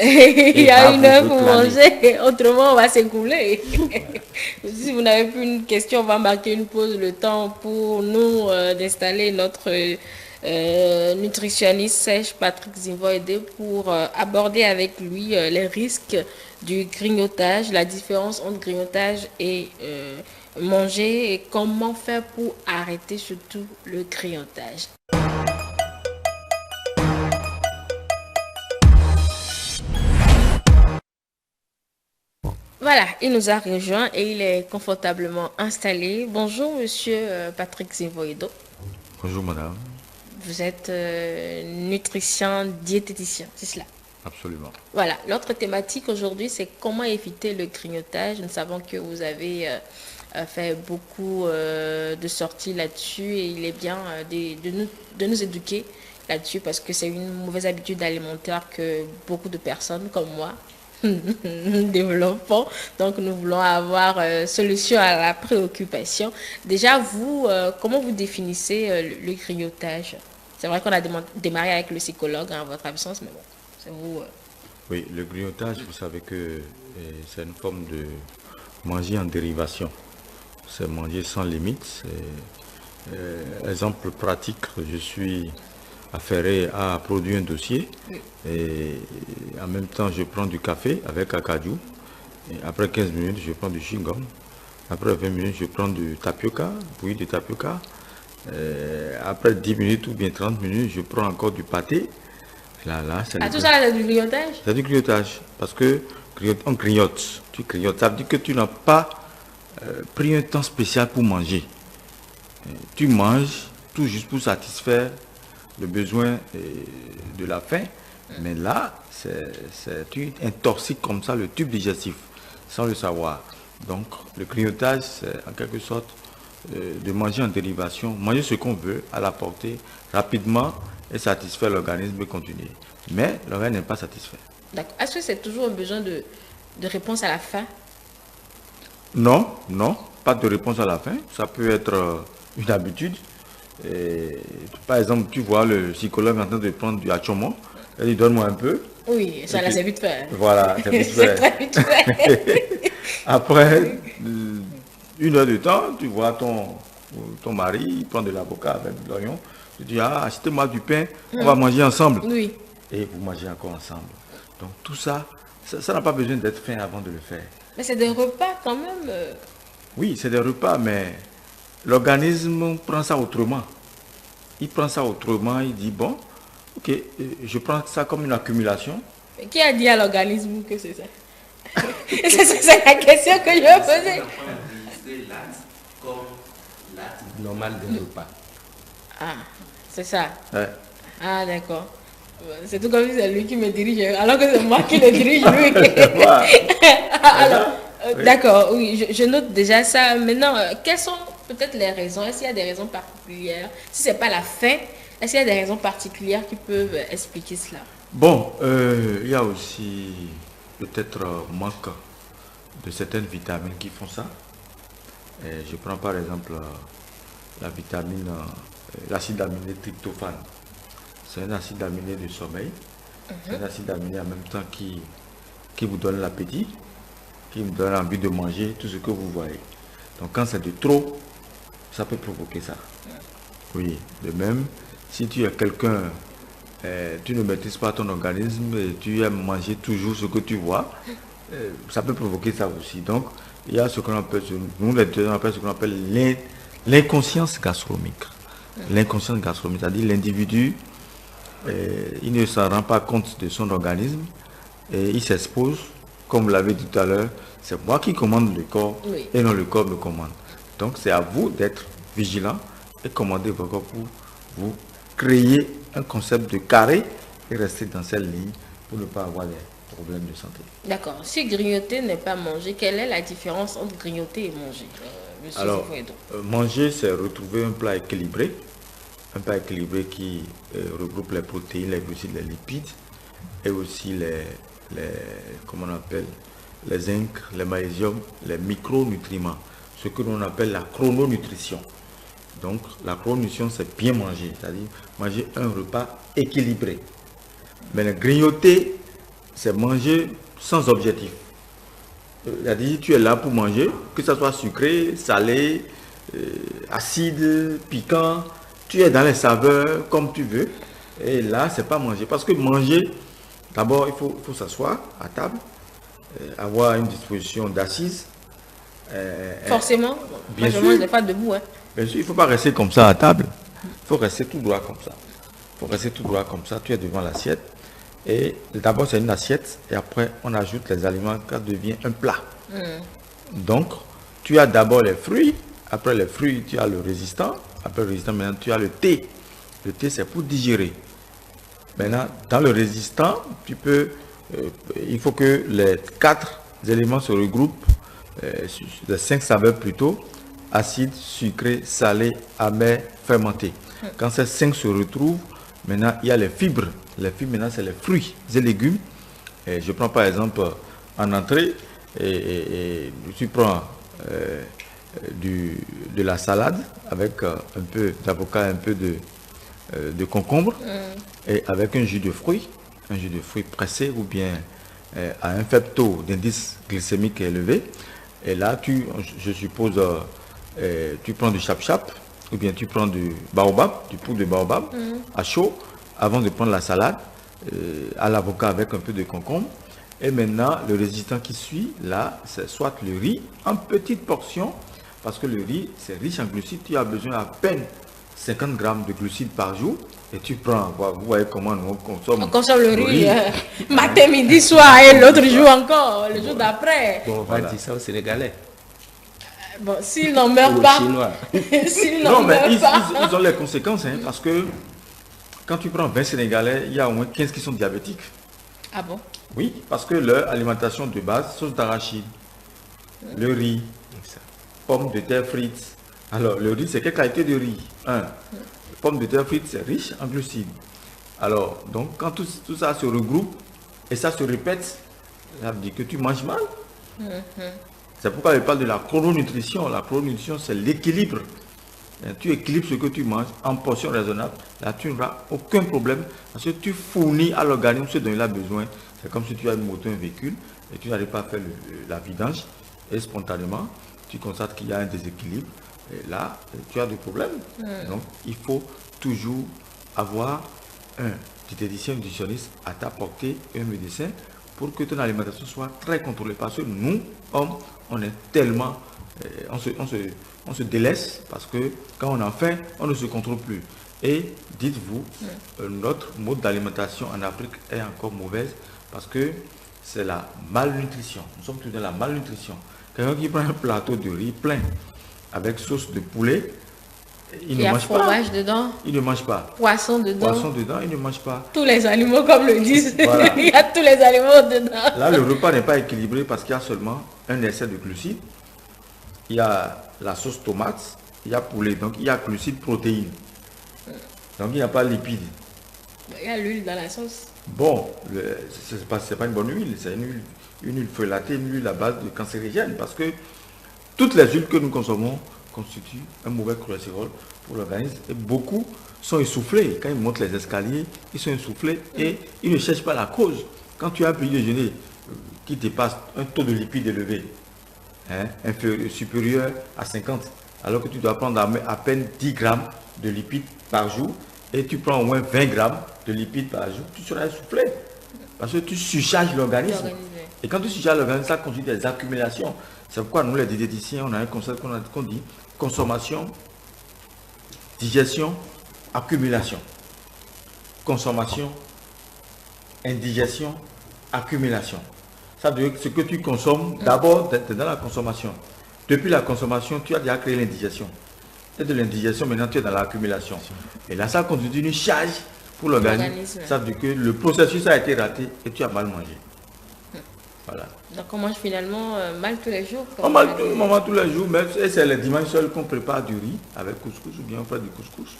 Il y a une heure pour manger, autrement on va s'écouler. Si vous n'avez plus une question, on va marquer une pause, le temps pour nous d'installer notre nutritionniste sèche Patrick Zinvoede pour aborder avec lui les risques du grignotage, la différence entre grignotage et manger et comment faire pour arrêter surtout le grignotage. Voilà, il nous a rejoint et il est confortablement installé. Bonjour, monsieur Patrick Zinvoedo. Bonjour, madame. Vous êtes nutrition, diététicien, c'est cela? Absolument. Voilà, l'autre thématique aujourd'hui, c'est comment éviter le grignotage. Nous savons que vous avez fait beaucoup de sorties là-dessus et il est bien de nous éduquer là-dessus parce que c'est une mauvaise habitude alimentaire que beaucoup de personnes comme moi développons. Donc nous voulons avoir solution à la préoccupation. Déjà, vous, comment vous définissez le grignotage? C'est vrai qu'on a démarré avec le psychologue en votre absence, mais bon, c'est vous. Oui, le grignotage, vous savez que c'est une forme de manger en dérivation. C'est manger sans limite. Exemple pratique, je suis affairé à produire un dossier et en même temps je prends du café avec acajou et après 15 minutes je prends du chewing-gum, après 20 minutes je prends du tapioca, bouillie de tapioca, après 10 minutes ou bien 30 minutes je prends encore du pâté. Là, tout ça c'est du grignotage? C'est du grignotage parce que On grignote. Tu grignotes. Ça veut dire que tu n'as pas pris un temps spécial pour manger. Tu manges tout juste pour satisfaire le besoin de la faim. Mais là, tu intoxiques comme ça le tube digestif, sans le savoir. Donc, le grignotage, c'est en quelque sorte de manger en dérivation, manger ce qu'on veut à la portée, rapidement, et satisfaire l'organisme et continuer. Mais l'organisme n'est pas satisfait. D'accord. Est-ce que c'est toujours un besoin de réponse à la faim? Non, non, pas de réponse à la faim. Ça peut être une habitude. Et, par exemple, tu vois le psychologue en train de prendre du achomo, il dit donne-moi un peu. Oui, ça là, c'est vite fait. Voilà, c'est vite fait. C'est très vite fait. Après 1 heure de temps, tu vois ton mari, il prend de l'avocat avec de l'oignon. Tu dis, ah, achetez-moi du pain, on va manger ensemble. Oui. Et vous mangez encore ensemble. Donc tout ça, ça n'a pas besoin d'être fait avant de le faire. Mais c'est des repas quand même. Oui, c'est des repas, mais l'organisme prend ça autrement. Il prend ça autrement, il dit, bon, ok, je prends ça comme une accumulation. Mais qui a dit à l'organisme que c'est ça? C'est la question que je vais poser. Comme l'acte normal des repas. Ah, c'est ça. Ouais. Ah, d'accord. C'est tout comme si c'est lui qui me dirige, alors que c'est moi qui le dirige, lui. Alors, d'accord, oui, je note déjà ça. Maintenant, quelles sont peut-être les raisons? Est-ce qu'il y a des raisons particulières? Si ce n'est pas la faim, est-ce qu'il y a des raisons particulières qui peuvent expliquer cela? Bon, il y a aussi peut-être manque de certaines vitamines qui font ça. Et je prends par exemple la vitamine, l'acide aminé tryptophane. C'est un acide aminé de sommeil. C'est un acide aminé en même temps qui vous donne l'appétit, qui vous donne envie de manger tout ce que vous voyez. Donc quand c'est de trop, ça peut provoquer ça. Oui, de même, si tu es quelqu'un, tu ne maîtrises pas ton organisme et tu aimes manger toujours ce que tu vois, ça peut provoquer ça aussi. Donc, il y a ce qu'on appelle, nous les deux, on appelle ce qu'on appelle l'inconscience gastronomique. L'inconscience gastronomique, c'est-à-dire l'individu, il ne s'en rend pas compte de son organisme et il s'expose, comme vous l'avez dit tout à l'heure, c'est moi qui commande le corps et non le corps me commande. Donc, c'est à vous d'être vigilant et commander votre corps pour vous créer un concept de carré et rester dans cette ligne pour ne pas avoir des problèmes de santé. D'accord. Si grignoter n'est pas manger, quelle est la différence entre grignoter et manger, monsieur? Alors, manger, c'est retrouver un plat équilibré qui regroupe les protéines, les glucides, les lipides et aussi comment on appelle, les zinc, les magnésium, les micronutriments, ce que l'on appelle la chrononutrition. Donc, la chrononutrition, c'est bien manger, c'est-à-dire manger un repas équilibré. Mais le grignoter, c'est manger sans objectif. C'est-à-dire, tu es là pour manger, que ce soit sucré, salé, acide, piquant, tu es dans les saveurs comme tu veux. Et là, c'est pas manger. Parce que manger, d'abord, il faut s'asseoir à table, avoir une disposition d'assises. Forcément, bien sûr. Je ne mange pas debout. Hein. Bien sûr, il ne faut pas rester comme ça à table. Il faut rester tout droit comme ça. Il faut rester tout droit comme ça. Tu es devant l'assiette. Et d'abord, c'est une assiette. Et après, on ajoute les aliments. Ça devient un plat. Donc, tu as d'abord les fruits. Après les fruits, tu as le résistant. Après le résistant, maintenant, tu as le thé. Le thé, c'est pour digérer. Maintenant, dans le résistant, il faut que les 4 éléments se regroupent. Les 5 saveurs plutôt. Acide, sucré, salé, amer, fermenté. Quand ces 5 se retrouvent, maintenant, il y a les fibres. Les fibres, maintenant, c'est les fruits et légumes. Et je prends par exemple en entrée, et tu prends de la salade avec un peu d'avocat, un peu de concombre, et avec un jus de fruits pressé ou bien à un faible taux d'indice glycémique élevé. Et là, je suppose, tu prends du chap-chap ou bien tu prends du baobab, du poudre de baobab à chaud avant de prendre la salade à l'avocat avec un peu de concombre. Et maintenant, le résistant qui suit, là, c'est soit le riz en petites portions, parce que le riz, c'est riche en glucides, tu as besoin à peine 50 grammes de glucides par jour et tu prends, vous voyez comment nous on consomme le riz matin, midi, soir et l'autre jour encore, le jour d'après. Bon, on va dire ça aux Sénégalais. Bon, s'ils n'en meurent pas, s'ils n'en meurent pas. Ils ont les conséquences, hein, parce que quand tu prends 20 Sénégalais, il y a au moins 15 qui sont diabétiques. Ah bon? Oui, parce que leur alimentation de base, sauce d'arachide, le riz, pommes de terre frites. Alors, le riz, c'est quelle qualité de riz? Pommes de terre frites, c'est riche en glucides. Alors, donc, quand tout ça se regroupe et ça se répète, ça veut dire que tu manges mal. C'est pourquoi je parle de la chrononutrition. La chrononutrition, c'est l'équilibre. Tu équilibres ce que tu manges en portions raisonnables. Là, tu n'auras aucun problème parce que tu fournis à l'organisme ce dont il a besoin. C'est comme si tu as une moto, un véhicule et tu n'arrives pas à faire la vidange et spontanément, tu constates qu'il y a un déséquilibre. Et là, tu as des problèmes. Donc, il faut toujours avoir un diététicien nutritionniste à ta portée et un médecin pour que ton alimentation soit très contrôlée. Parce que nous, hommes, on est tellement... on se délaisse parce que quand on a faim, on ne se contrôle plus. Et dites-vous, notre mode d'alimentation en Afrique est encore mauvaise parce que c'est la malnutrition. Nous sommes tous dans la malnutrition. Quelqu'un qui prend un plateau de riz plein avec sauce de poulet, il ne mange pas. Fromage dedans. Il ne mange pas. Poisson dedans. Poisson dedans, il ne mange pas. Tous les animaux, comme le disent. Voilà. Il y a tous les animaux dedans. Là, le repas n'est pas équilibré parce qu'il y a seulement un excès de glucides. Il y a la sauce tomate, il y a poulet, donc il y a glucides, protéines. Donc il n'y a pas lipides. Il y a l'huile dans la sauce. Bon, ce n'est pas une bonne huile, c'est une huile feuillatée, une huile à base de cancérigène, parce que toutes les huiles que nous consommons constituent un mauvais cholestérol pour l'organisme et beaucoup sont essoufflés. Quand ils montent les escaliers, ils sont essoufflés et ils ne cherchent pas la cause. Quand tu as un petit déjeuner qui dépasse un taux de lipides élevé, supérieur à 50, alors que tu dois prendre à peine 10 grammes de lipides par jour et tu prends au moins 20 grammes de lipides par jour, tu seras essoufflé parce que tu surcharges l'organisme. Et quand tu surcharges l'organisme, ça conduit des accumulations. C'est pourquoi nous, les diététiciens, on a un concept qu'on dit consommation, digestion, accumulation. Consommation, indigestion, accumulation. Ça veut dire que ce que tu consommes, d'abord, tu es dans la consommation. Depuis la consommation, tu as déjà créé l'indigestion. Et de l'indigestion, maintenant, tu es dans l'accumulation. Et là, ça constitue une charge pour l'organisme. Ça veut dire que le processus a été raté et tu as mal mangé. Voilà. Donc, on mange finalement mal tous les jours. On mange tous les jours, même et c'est les dimanches seuls qu'on prépare du riz avec couscous ou bien on fait du couscous.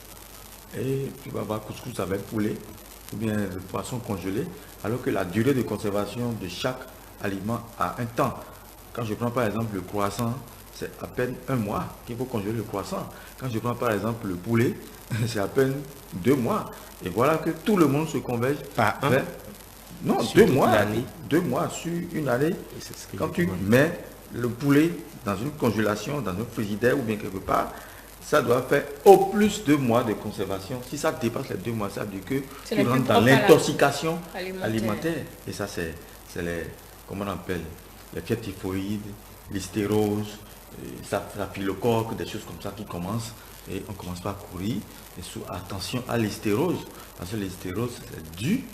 Et tu vas avoir couscous avec poulet ou bien le poisson congelé, alors que la durée de conservation de chaque aliment a un temps. Quand je prends par exemple le croissant, c'est à peine un mois qu'il faut congeler le croissant. Quand je prends par exemple le poulet, c'est à peine 2 mois. Et voilà que tout le monde se converge vers... Non, 2 mois. 2 mois sur une année. Quand tu mets le poulet dans une congélation, dans un frigidaire ou bien quelque part, ça doit faire au plus 2 mois de conservation. Si ça dépasse les 2 mois, ça veut dire que tu rentres dans l'intoxication alimentaire. Et ça, c'est les, comment on appelle, les fièvres typhoïdes, l'hystérose, staphylocoque, des choses comme ça qui commencent. Et on ne commence pas à courir. Et attention à l'hystérose. Parce que l'hystérose, c'est dû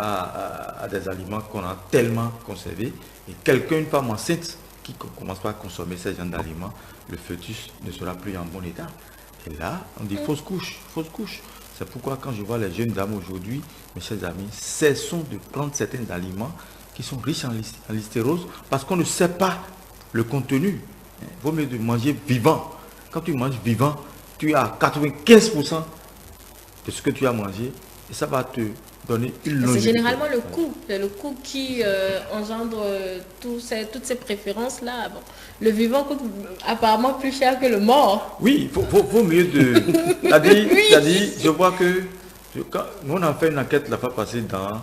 à des aliments qu'on a tellement conservés. Et une femme enceinte qui ne commence pas à consommer ces genres d'aliments, le fœtus ne sera plus en bon état. Et là, on dit fausse couche, fausse couche. C'est pourquoi quand je vois les jeunes dames aujourd'hui, mes chers amis, cessons de prendre certains aliments qui sont riches en listérose parce qu'on ne sait pas le contenu. Il vaut mieux de manger vivant. Quand tu manges vivant, tu as 95% de ce que tu as mangé et ça va te donner une longévité. C'est généralement le coût qui engendre toutes ces préférences-là. Bon, le vivant coûte apparemment plus cher que le mort. Oui, il vaut mieux de... C'est-à-dire, je vois que... Quand nous, on a fait une enquête la fois passée dans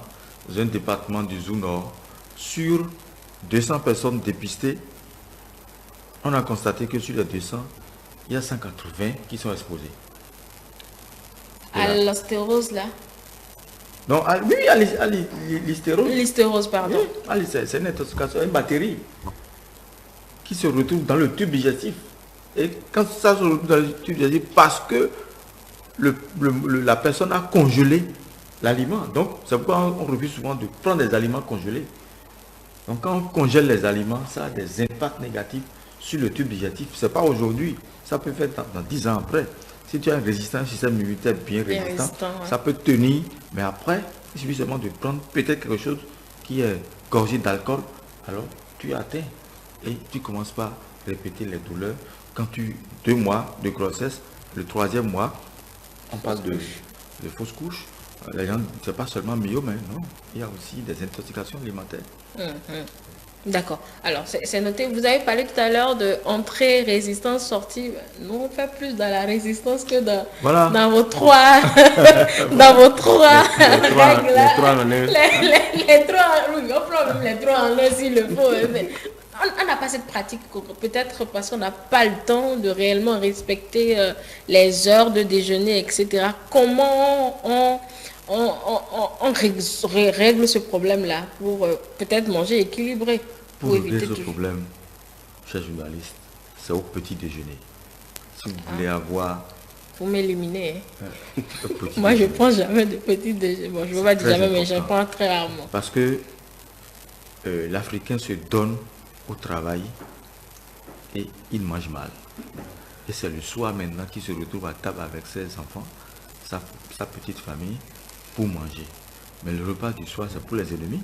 un département du Zou Nord. Sur 200 personnes dépistées, on a constaté que sur les 200, il y a 180 qui sont exposés. À l'ostérose, là? Non, oui, à l'hystérose. L'hystérose, pardon. Oui, c'est une intoxication, une bactérie qui se retrouve dans le tube digestif. Et quand ça se retrouve dans le tube digestif, parce que la personne a congelé l'aliment. Donc, c'est pourquoi on refuse souvent de prendre des aliments congelés. Donc, quand on congèle les aliments, ça a des impacts négatifs sur le tube digestif. Ce n'est pas aujourd'hui, ça peut faire dans 10 ans après. Si tu as un système immunitaire bien résistant, ouais, ça peut tenir. Mais après, il suffit seulement de prendre peut-être quelque chose qui est gorgé d'alcool. Alors, tu atteins et tu commences par répéter les douleurs. Quand 2 mois de grossesse, le 3e mois, on parle de fausses couches. Les gens, ce n'est pas seulement myome, non. Il y a aussi des intoxications alimentaires. D'accord. Alors, c'est noté. Vous avez parlé tout à l'heure de entrée, résistance, sortie. Nous, on fait plus dans la résistance que dans vos 3 dans vos 3 règles. Les 3, oui, on prend même les 3 en un s'il le faut. On n'a pas cette pratique, peut-être parce qu'on n'a pas le temps de réellement respecter les heures de déjeuner, etc. Comment on règle ce problème-là pour peut-être manger équilibré? Pour régler ce problème, chers journalistes, c'est au petit déjeuner. Si vous voulez avoir... Vous m'éliminez. Moi, je ne prends jamais de petit déjeuner. Bon, je ne veux pas dire jamais, mais je prends très rarement. Parce que l'Africain se donne au travail et il mange mal. Et c'est le soir maintenant qu'il se retrouve à table avec ses enfants, sa petite famille, pour manger. Mais le repas du soir, c'est pour les ennemis.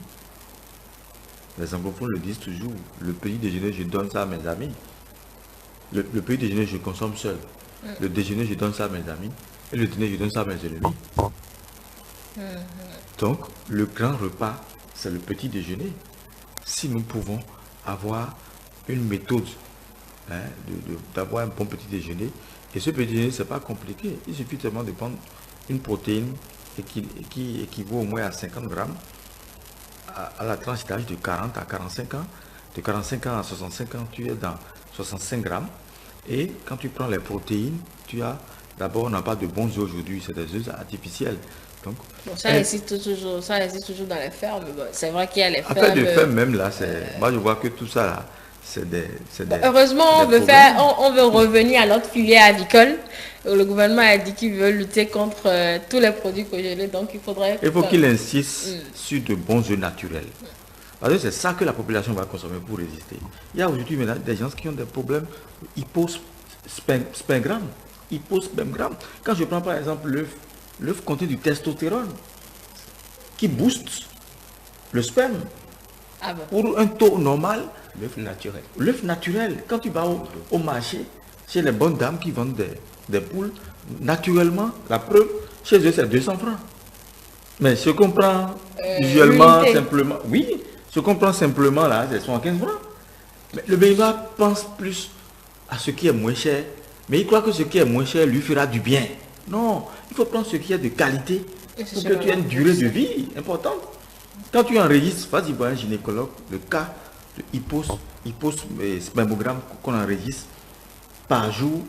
Les anglophones le disent toujours, le petit déjeuner, je donne ça à mes amis. Le petit déjeuner, je consomme seul. Le déjeuner, je donne ça à mes amis. Et le dîner, je donne ça à mes ennemis. Donc, le grand repas, c'est le petit déjeuner. Si nous pouvons avoir une méthode d'avoir un bon petit déjeuner, et ce petit déjeuner, ce n'est pas compliqué. Il suffit seulement de prendre une protéine qui équivaut au moins à 50 grammes à la tranche d'âge de 40 à 45 ans. De 45 ans à 65 ans, tu es dans 65 grammes. Et quand tu prends les protéines, tu as, d'abord, on n'a pas de bons œufs aujourd'hui, c'est des œufs artificiels. Donc, bon, ça existe toujours dans les fermes. Bon, c'est vrai qu'il y a les fermes. Après, de fermes même là, moi je vois que tout ça là, c'est des heureusement, on veut revenir à notre filière avicole. Le gouvernement a dit qu'il veut lutter contre tous les produits congelés, donc il faudrait... Il faut qu'il insiste sur de bons œufs naturels. Parce que c'est ça que la population va consommer pour résister. Il y a aujourd'hui maintenant des gens qui ont des problèmes hypospermgramme. Quand je prends par exemple l'œuf contient du testostérone qui booste le sperme. Ah bon? Pour un taux normal, l'œuf naturel. Quand tu vas au marché, chez les bonnes dames qui vendent des poules, naturellement, la preuve, chez eux c'est 200 francs. Mais ce qu'on prend usuellement, simplement, oui, ce qu'on prend simplement là, c'est 75 francs. Mais le Bénin pense plus à ce qui est moins cher, mais il croit que ce qui est moins cher lui fera du bien. Non, il faut prendre ce qui est de qualité pour que tu aies une durée de vie importante. Quand tu enregistres, vas-y voir un gynécologue, le cas de hypospermogramme qu'on enregistre par jour,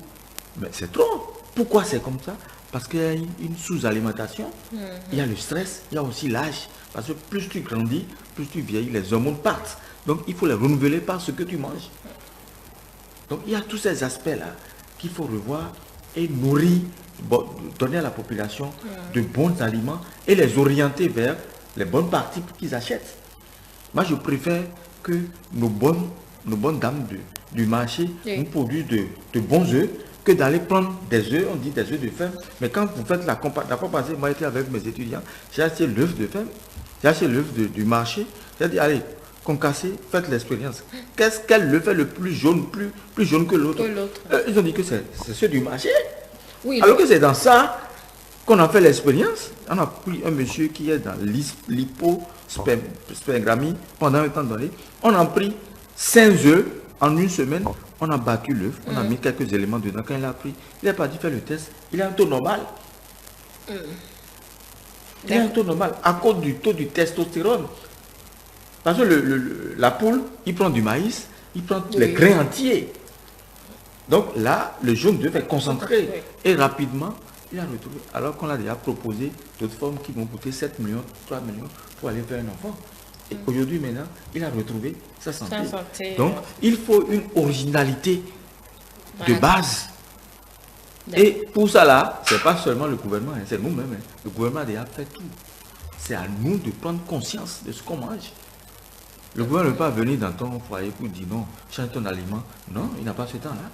mais c'est trop. Pourquoi c'est comme ça? Parce qu'il y a une sous-alimentation, il y a le stress, il y a aussi l'âge. Parce que plus tu grandis, plus tu vieillis, les hormones partent. Donc il faut les renouveler par ce que tu manges. Donc il y a tous ces aspects-là qu'il faut revoir et nourrir, donner à la population de bons aliments et les orienter vers les bonnes parties pour qu'ils achètent. Moi, je préfère que nos bonnes dames du marché nous produisent de bons œufs que d'aller prendre des œufs, on dit des œufs de ferme. Mais quand vous faites la comparaison, moi j'étais avec mes étudiants, j'ai acheté l'œuf de ferme, j'ai acheté l'œuf du marché, j'ai dit, allez, concassez, faites l'expérience. Quel œuf est le plus jaune, plus jaune que l'autre? Ils ont dit que c'est ceux du marché. Oui, alors que c'est dans ça qu'on a fait l'expérience. On a pris un monsieur qui est dans l'hypospermgrammie pendant un temps donné. On a pris 5 œufs en une semaine. On a battu l'œuf, on a mis quelques éléments dedans. Quand il a pris, il n'est pas dit faire le test. Il a un taux normal. Il a un taux normal à cause du taux du testostérone. Parce que la poule, il prend du maïs, il prend les grains entiers. Donc là, le jaune d'œuf est concentré. Et rapidement, il a retrouvé. Alors qu'on a déjà proposé d'autres formes qui vont coûter 7 millions, 3 millions pour aller faire un enfant. Et aujourd'hui, maintenant, il a retrouvé sa santé. Donc, il faut une originalité de base. Et pour ça là, c'est pas seulement le gouvernement, hein, c'est nous-mêmes. Hein. Le gouvernement a déjà fait tout. C'est à nous de prendre conscience de ce qu'on mange. Le gouvernement ne peut pas venir dans ton foyer pour dire non, change ton aliment. Non, il n'a pas ce temps-là.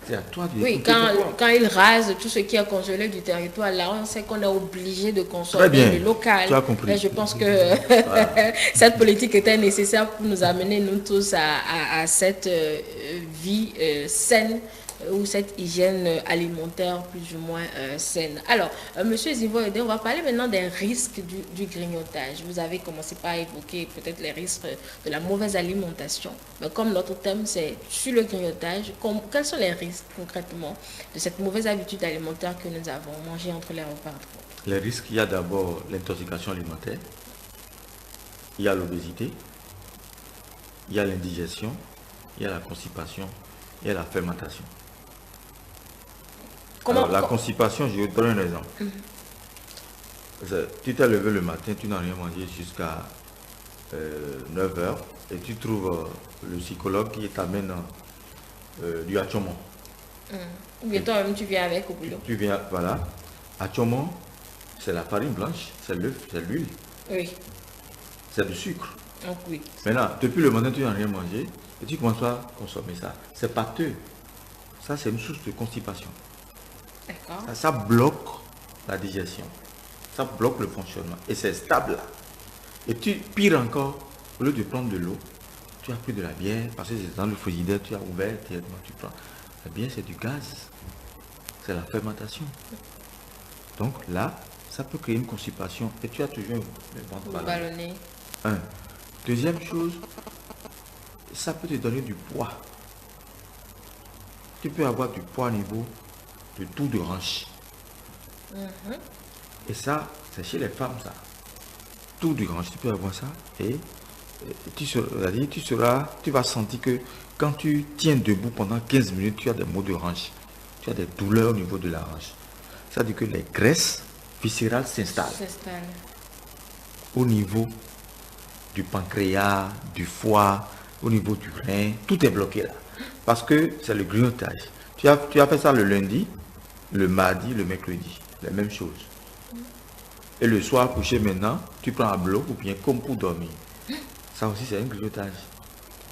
C'est à toi de... Oui, quand il rase tout ce qui est congelé du territoire, là, on sait qu'on est obligé de Très consommer bien. le local. Tu as compris. Et je pense que cette politique était nécessaire pour nous amener, nous tous, à cette vie saine ou cette hygiène alimentaire plus ou moins saine. Alors, Monsieur Zivo-Edé, on va parler maintenant des risques du grignotage. Vous avez commencé par évoquer peut-être les risques de la mauvaise alimentation. Mais comme notre thème, c'est sur le grignotage, quels sont les risques concrètement de cette mauvaise habitude alimentaire que nous avons, manger entre les repas? Les risques, il y a d'abord l'intoxication alimentaire, il y a l'obésité, il y a l'indigestion, il y a la constipation, il y a la fermentation. Alors, la constipation, je vais te donner un exemple. Tu t'es levé le matin, tu n'as rien mangé jusqu'à 9 heures et tu trouves le psychologue qui t'amène du atchomo. Ou bien toi-même, tu viens avec au boulot. Tu viens, voilà. Atchomo, c'est la farine blanche, c'est l'œuf, c'est l'huile. Oui. C'est du sucre. Donc, oui. Maintenant, depuis le matin, tu n'as rien mangé et tu commences à consommer ça. C'est pâteux. Ça, c'est une source de constipation. D'accord. Ça bloque la digestion. Ça bloque le fonctionnement. Et c'est stable là. Et pire encore, au lieu de prendre de l'eau, tu as pris de la bière, parce que c'est dans le frigidaire, tu as ouvert, tu prends. La bière, c'est du gaz. C'est la fermentation. Donc là, ça peut créer une constipation et tu as toujours le ventre ballonné. Un. Deuxième chose, ça peut te donner du poids. Tu peux avoir du poids au niveau de tour de hanche. Et ça, c'est chez les femmes, ça. Tour de hanche, tu peux avoir ça. Et tu vas sentir que quand tu tiens debout pendant 15 minutes, tu as des maux de hanche. Tu as des douleurs au niveau de la hanche. Ça veut dire que les graisses viscérales s'installent. Au niveau du pancréas, du foie, au niveau du rein, tout est bloqué là. Parce que c'est le grignotage. Tu as fait ça le lundi, le mardi, le mercredi. La même chose. Et le soir, couché maintenant, tu prends un bloc ou bien comme pour dormir. Ça aussi, c'est un grignotage.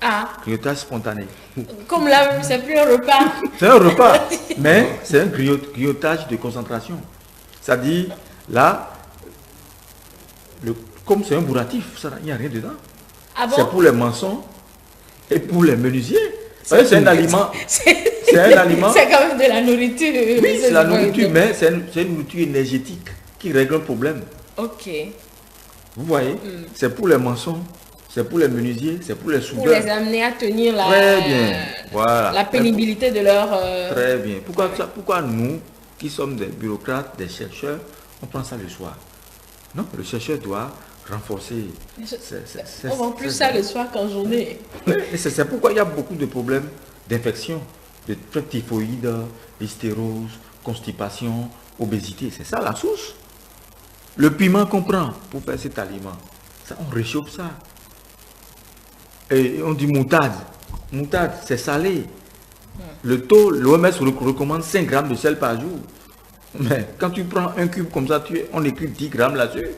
Ah. Grignotage spontané. Comme là, c'est plus un repas. C'est un repas, mais c'est un grignotage de concentration. C'est-à-dire, là, comme c'est un bourratif, il n'y a rien dedans. Ah bon? C'est pour les maçons et pour les menuisiers. C'est un aliment. C'est un aliment. C'est quand même de la nourriture. Oui, c'est la nourriture, mais c'est une nourriture énergétique qui règle un problème. Ok. Vous voyez, c'est pour les maçons, c'est pour les menuisiers, c'est pour les soudeurs. Pour les amener à tenir Très bien. Voilà. La pénibilité de leur... Très bien. Pourquoi nous, qui sommes des bureaucrates, des chercheurs, on prend ça le soir? Non, le chercheur doit renforcer. On vend plus ça le soir qu'en journée. C'est pourquoi il y a beaucoup de problèmes d'infection, de typhoïde, hystérose, constipation, obésité. C'est ça la source. Le piment qu'on prend pour faire cet aliment, ça, on réchauffe ça. Et on dit moutarde. Moutarde, c'est salé. Le taux, l'OMS recommande 5 grammes de sel par jour. Mais quand tu prends un cube comme ça, on écrit 10 grammes là-dessus.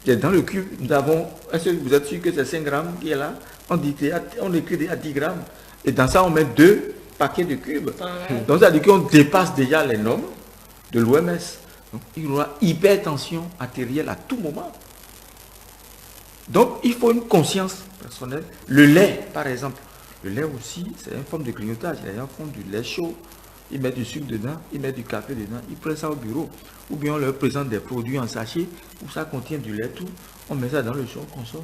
Et dans le cube, nous avons... Est-ce que vous êtes sûr que c'est 5 grammes qui est là? On écrit déjà 10 grammes. Et dans ça, on met 2 paquets de cubes. Donc ça veut dire qu'on dépasse déjà les normes de l'OMS. Donc il y aura hypertension artérielle à tout moment. Donc il faut une conscience personnelle. Le lait, par exemple. Le lait aussi, c'est une forme de grignotage. Les gens font du lait chaud. Ils mettent du sucre dedans, ils mettent du café dedans, ils prennent ça au bureau. Ou bien on leur présente des produits en sachet où ça contient du lait, tout. On met ça dans le chaud, on consomme.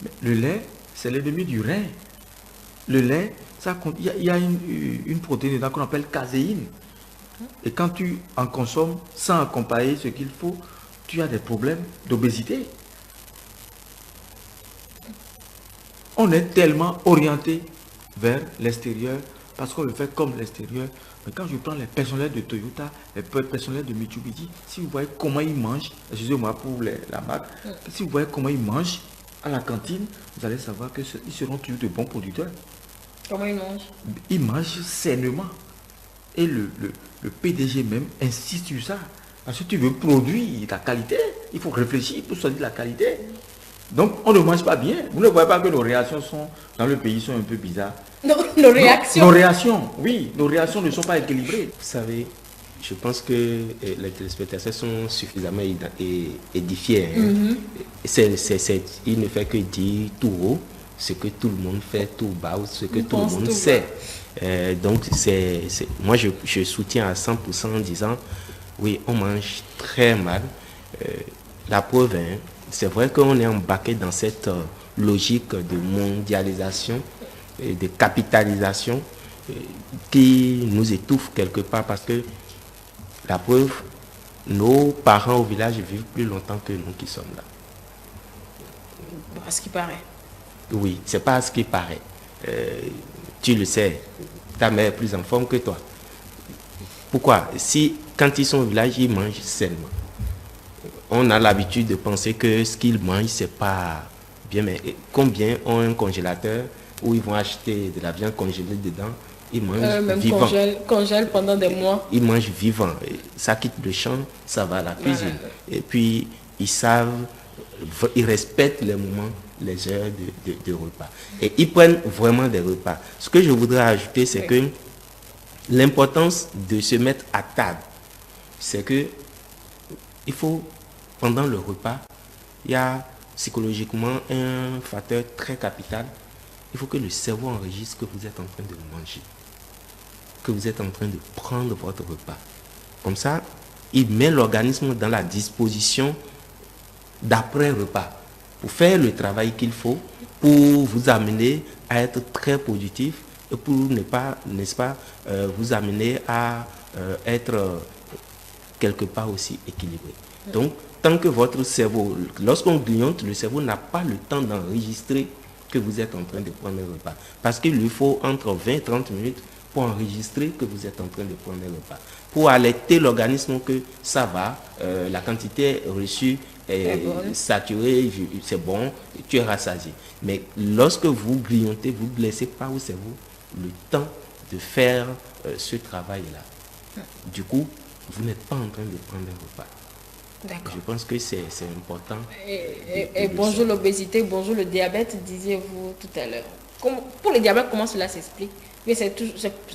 Mais le lait, c'est l'ennemi du rein. Le lait, il y a une protéine dedans qu'on appelle caséine. Et quand tu en consommes sans accompagner ce qu'il faut, tu as des problèmes d'obésité. On est tellement orienté vers l'extérieur parce qu'on le fait comme l'extérieur. Mais quand je prends les personnels de Toyota, les personnels de Mitsubishi, si vous voyez comment ils mangent, excusez-moi pour la marque, si vous voyez comment ils mangent à la cantine, vous allez savoir qu'ils seront toujours de bons producteurs. Comment ils mangent? Ils mangent sainement. Et le PDG même insiste sur ça. Parce que tu veux produire la qualité, il faut réfléchir pour choisir la qualité. Donc, on ne mange pas bien. Vous ne voyez pas que nos réactions dans le pays sont un peu bizarres. Nos réactions. Nos réactions, oui. Nos réactions ne sont pas équilibrées. Vous savez, je pense que les téléspectateurs sont suffisamment édifiés. Hein. Il ne fait que dire tout haut ce que tout le monde fait tout bas ou ce que tout le monde sait. Donc, moi, je soutiens à 100% en disant, oui, on mange très mal. La preuve, hein, c'est vrai qu'on est embarqué dans cette logique de mondialisation et de capitalisation qui nous étouffe quelque part parce que la preuve, nos parents au village vivent plus longtemps que nous qui sommes là. À ce qui paraît. Oui, c'est pas à ce qui paraît. Tu le sais, ta mère est plus en forme que toi. Pourquoi? Si, quand ils sont au village, ils mangent sainement. On a l'habitude de penser que ce qu'ils mangent, c'est pas bien, mais combien ont un congélateur où ils vont acheter de la viande congelée dedans, ils mangent même vivant. Congèle pendant des mois. Ils mangent vivant. Ça quitte le champ, ça va à la cuisine. Et puis, ils savent, ils respectent les moments, les heures de repas. Et ils prennent vraiment des repas. Ce que je voudrais ajouter, c'est que l'importance de se mettre à table, c'est que il faut, pendant le repas, il y a psychologiquement un facteur très capital. Il faut que le cerveau enregistre que vous êtes en train de manger, que vous êtes en train de prendre votre repas. Comme ça, il met l'organisme dans la disposition d'après-repas pour faire le travail qu'il faut, pour vous amener à être très positif et pour ne pas, n'est-ce pas, vous amener à être quelque part aussi équilibré. Donc, tant que votre cerveau, lorsqu'on grignote, le cerveau n'a pas le temps d'enregistrer que vous êtes en train de prendre un repas. Parce qu'il lui faut entre 20 et 30 minutes pour enregistrer que vous êtes en train de prendre un repas. Pour alerter l'organisme que ça va, la quantité reçue est saturée, c'est bon, tu es rassasié. Mais lorsque vous grignotez, vous ne laissez pas au cerveau le temps de faire ce travail-là. Du coup, vous n'êtes pas en train de prendre un repas. Je pense que c'est important. Et bonjour l'obésité, bonjour le diabète, disiez-vous tout à l'heure. Pour le diabète, comment cela s'explique?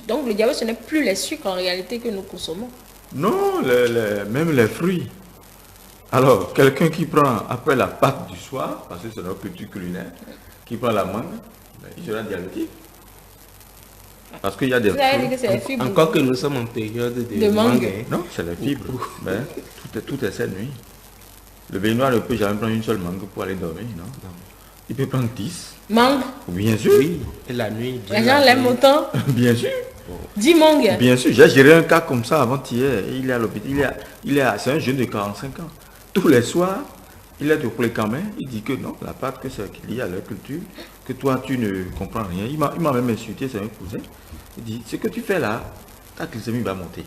Donc le diabète, ce n'est plus les sucres en réalité que nous consommons. Non, même les fruits. Alors, quelqu'un qui prend après la pâte du soir, parce que c'est notre culture culinaire, qui prend la mangue, il sera diabétique. Parce qu'il y a des fruits. Encore que nous sommes en période de mangue. Non, c'est les fibres. Ben, tout est cette nuit. Le Béninois ne peut jamais prendre une seule mangue pour aller dormir, non? Il peut prendre 10. Mangue? Bien sûr. Oui, et la nuit. Les gens l'aiment autant? Bien sûr. 10 mangues? Bien sûr. J'ai géré un cas comme ça avant-hier. Il est à l'hôpital. C'est un jeune de 45 ans. Tous les soirs, il est de Poulet-Camin. Il dit que non, la pâte que c'est lié à leur culture, que toi tu ne comprends rien. Il m'a même insulté, c'est un cousin. Il dit, ce que tu fais là, ta glycémie va monter.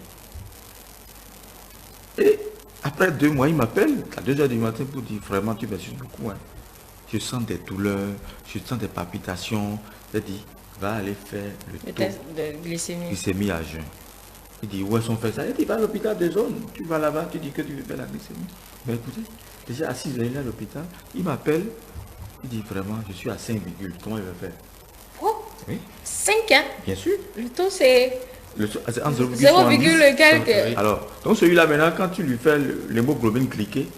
Et après 2 mois, il m'appelle à 2h du matin pour dire, vraiment, tu m'insultes beaucoup. Hein. Je sens des douleurs, je sens des palpitations. Il dit, va aller faire le test de glycémie à jeun. Il dit, où est-ce qu'on fait ça? Il dit, va à l'hôpital de zone. Tu vas là-bas, tu dis que tu veux faire la glycémie. Mais écoutez, déjà à 6h, à l'hôpital, il m'appelle, il dit, vraiment, je suis à 5, comment il va faire? Oh, oui. 5 hein? Bien sûr. Le taux, c'est... 0, quelques. Alors, donc celui-là, maintenant, quand tu lui fais l'hémoglobine cliquée,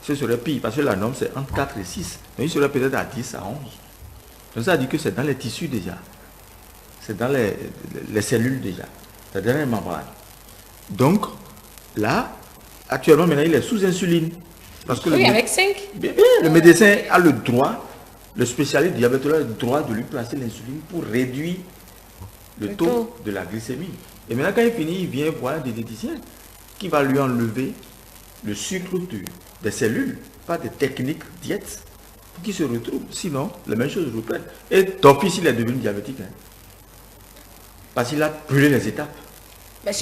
ce serait pire, parce que la norme, c'est entre 4 et 6. Mais il serait peut-être à 10, à 11. Donc ça dit que c'est dans les tissus déjà. C'est dans les cellules déjà. C'est dans les membranes. Donc, là, actuellement, maintenant, il est sous insuline. Parce que avec 5. Bien, le médecin a le droit, le spécialiste diabétologue a le droit de lui placer l'insuline pour réduire le taux de la glycémie. Et maintenant, quand il finit, il vient voir un diététicien qui va lui enlever le sucre des cellules, pas des techniques diète, pour qu'il se retrouve. Sinon, la même chose reprenne. Et ton fils, il est devenu diabétique. Hein, parce qu'il a brûlé les étapes. Mais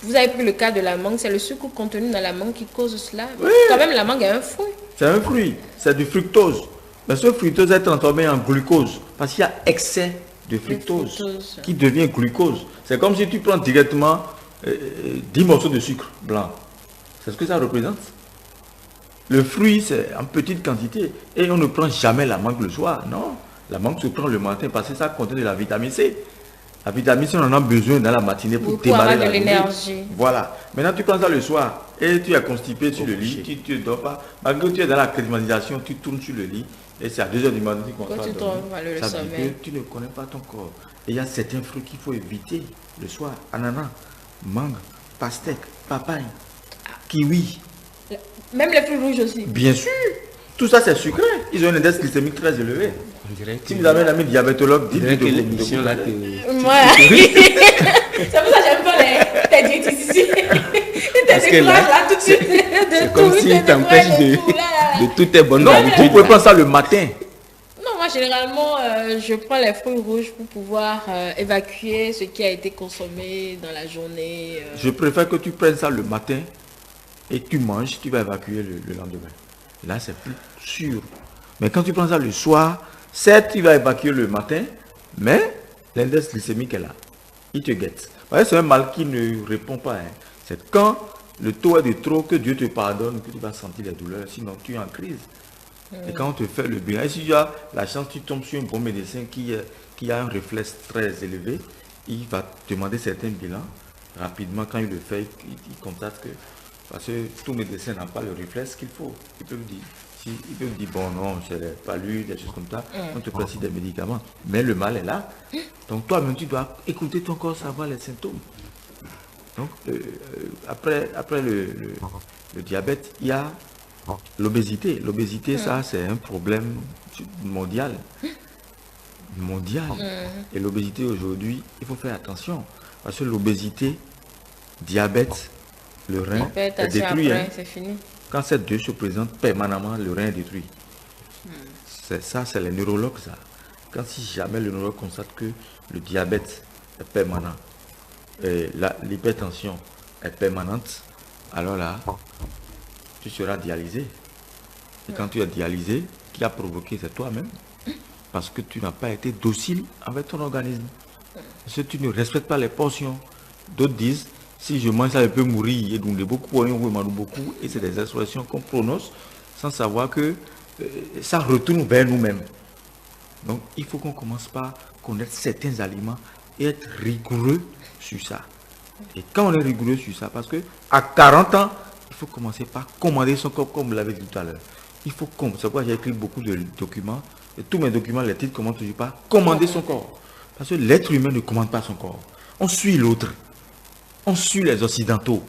vous avez pris le cas de la mangue, c'est le sucre contenu dans la mangue qui cause cela. Oui. Quand même, la mangue est un fruit. C'est un fruit, c'est du fructose. Mais ce fructose est transformé en glucose parce qu'il y a excès de fructose fructose. qui devient glucose. C'est comme si tu prends directement 10 morceaux de sucre blanc. C'est ce que ça représente. Le fruit, c'est en petite quantité. Et on ne prend jamais la mangue le soir. Non, la mangue se prend le matin parce que ça contient de la vitamine C. La vitamine C, on en a besoin dans la matinée pour démarrer avoir la de journée. l'énergie. Voilà. Maintenant, tu prends ça le soir et tu es constipé sur le lit, tu ne dors pas. Malgré que tu es dans la climatisation, tu tournes sur le lit et c'est à 2 h du matin que tu commences à tu dormir. tombes, le Ça veut sommeil. dire que tu ne connais pas ton corps. Et il y a certains fruits qu'il faut éviter le soir. Ananas, mangue, pastèque, papaye, kiwi. Même les fruits rouges aussi. Bien sûr, tout ça c'est sucré. Ils ont un index glycémique très élevé. On dirait que, Si vous avez un ami diabétologue, on dirait dites-lui que de l'émission là, Voilà. C'est pour ça que j'aime pas les diététiciens ici. Parce que là, là tout de suite. c'est comme s'ils t'empêchent de toutes tes bonnes Non, vous habitudes. pouvez prendre ça le matin. Non, moi généralement, je prends les fruits rouges pour pouvoir évacuer ce qui a été consommé dans la journée. Je préfère que tu prennes ça le matin et tu manges, tu vas évacuer le lendemain. Là, c'est plus sûr. Mais quand tu prends ça le soir, certes, tu vas évacuer le matin, mais l'index glycémique est là. Il te guette. C'est un mal qui ne répond pas. Hein. C'est quand le taux est de trop que Dieu te pardonne que tu vas sentir les douleurs. Sinon, tu es en crise. Et quand on te fait le bilan, et si tu as la chance, tu tombes sur un bon médecin qui a un réflexe très élevé, il va te demander certains bilans. Rapidement, quand il le fait, il constate que, parce que tout médecin n'a pas le réflexe qu'il faut. Il peut lui dire, il peut lui dire, bon non, je n'ai pas lu, des choses comme ça, on te prescrit des médicaments. Mais le mal est là. Donc toi-même, tu dois écouter ton corps, savoir les symptômes. Donc, après le diabète, il y a l'obésité. L'obésité, ça, c'est un problème mondial. Et l'obésité aujourd'hui, il faut faire attention. Parce que l'obésité, diabète, le rein est détruit. Après, c'est fini. Quand ces deux se présentent permanemment, le rein est détruit. C'est les neurologues, ça. Quand si jamais le neurologue constate que le diabète est permanent, et l'hypertension est permanente, alors là, tu seras dialysé. Et quand tu es dialysé, qui a provoqué, c'est toi-même. Parce que tu n'as pas été docile avec ton organisme. Parce que tu ne respectes pas les portions. D'autres disent, si je mange ça, je peux mourir. Et donc, beaucoup, et c'est des expressions qu'on prononce sans savoir que ça retourne vers nous-mêmes. Donc, il faut qu'on commence par connaître certains aliments et être rigoureux sur ça. Et quand on est rigoureux sur ça, parce que à 40 ans, il faut commencer par commander son corps, comme vous l'avez dit tout à l'heure. Il faut c'est pourquoi j'ai écrit beaucoup de documents. Et tous mes documents, les titres commencent toujours par commander son corps. Parce que l'être humain ne commande pas son corps. On suit l'autre. On suit les Occidentaux.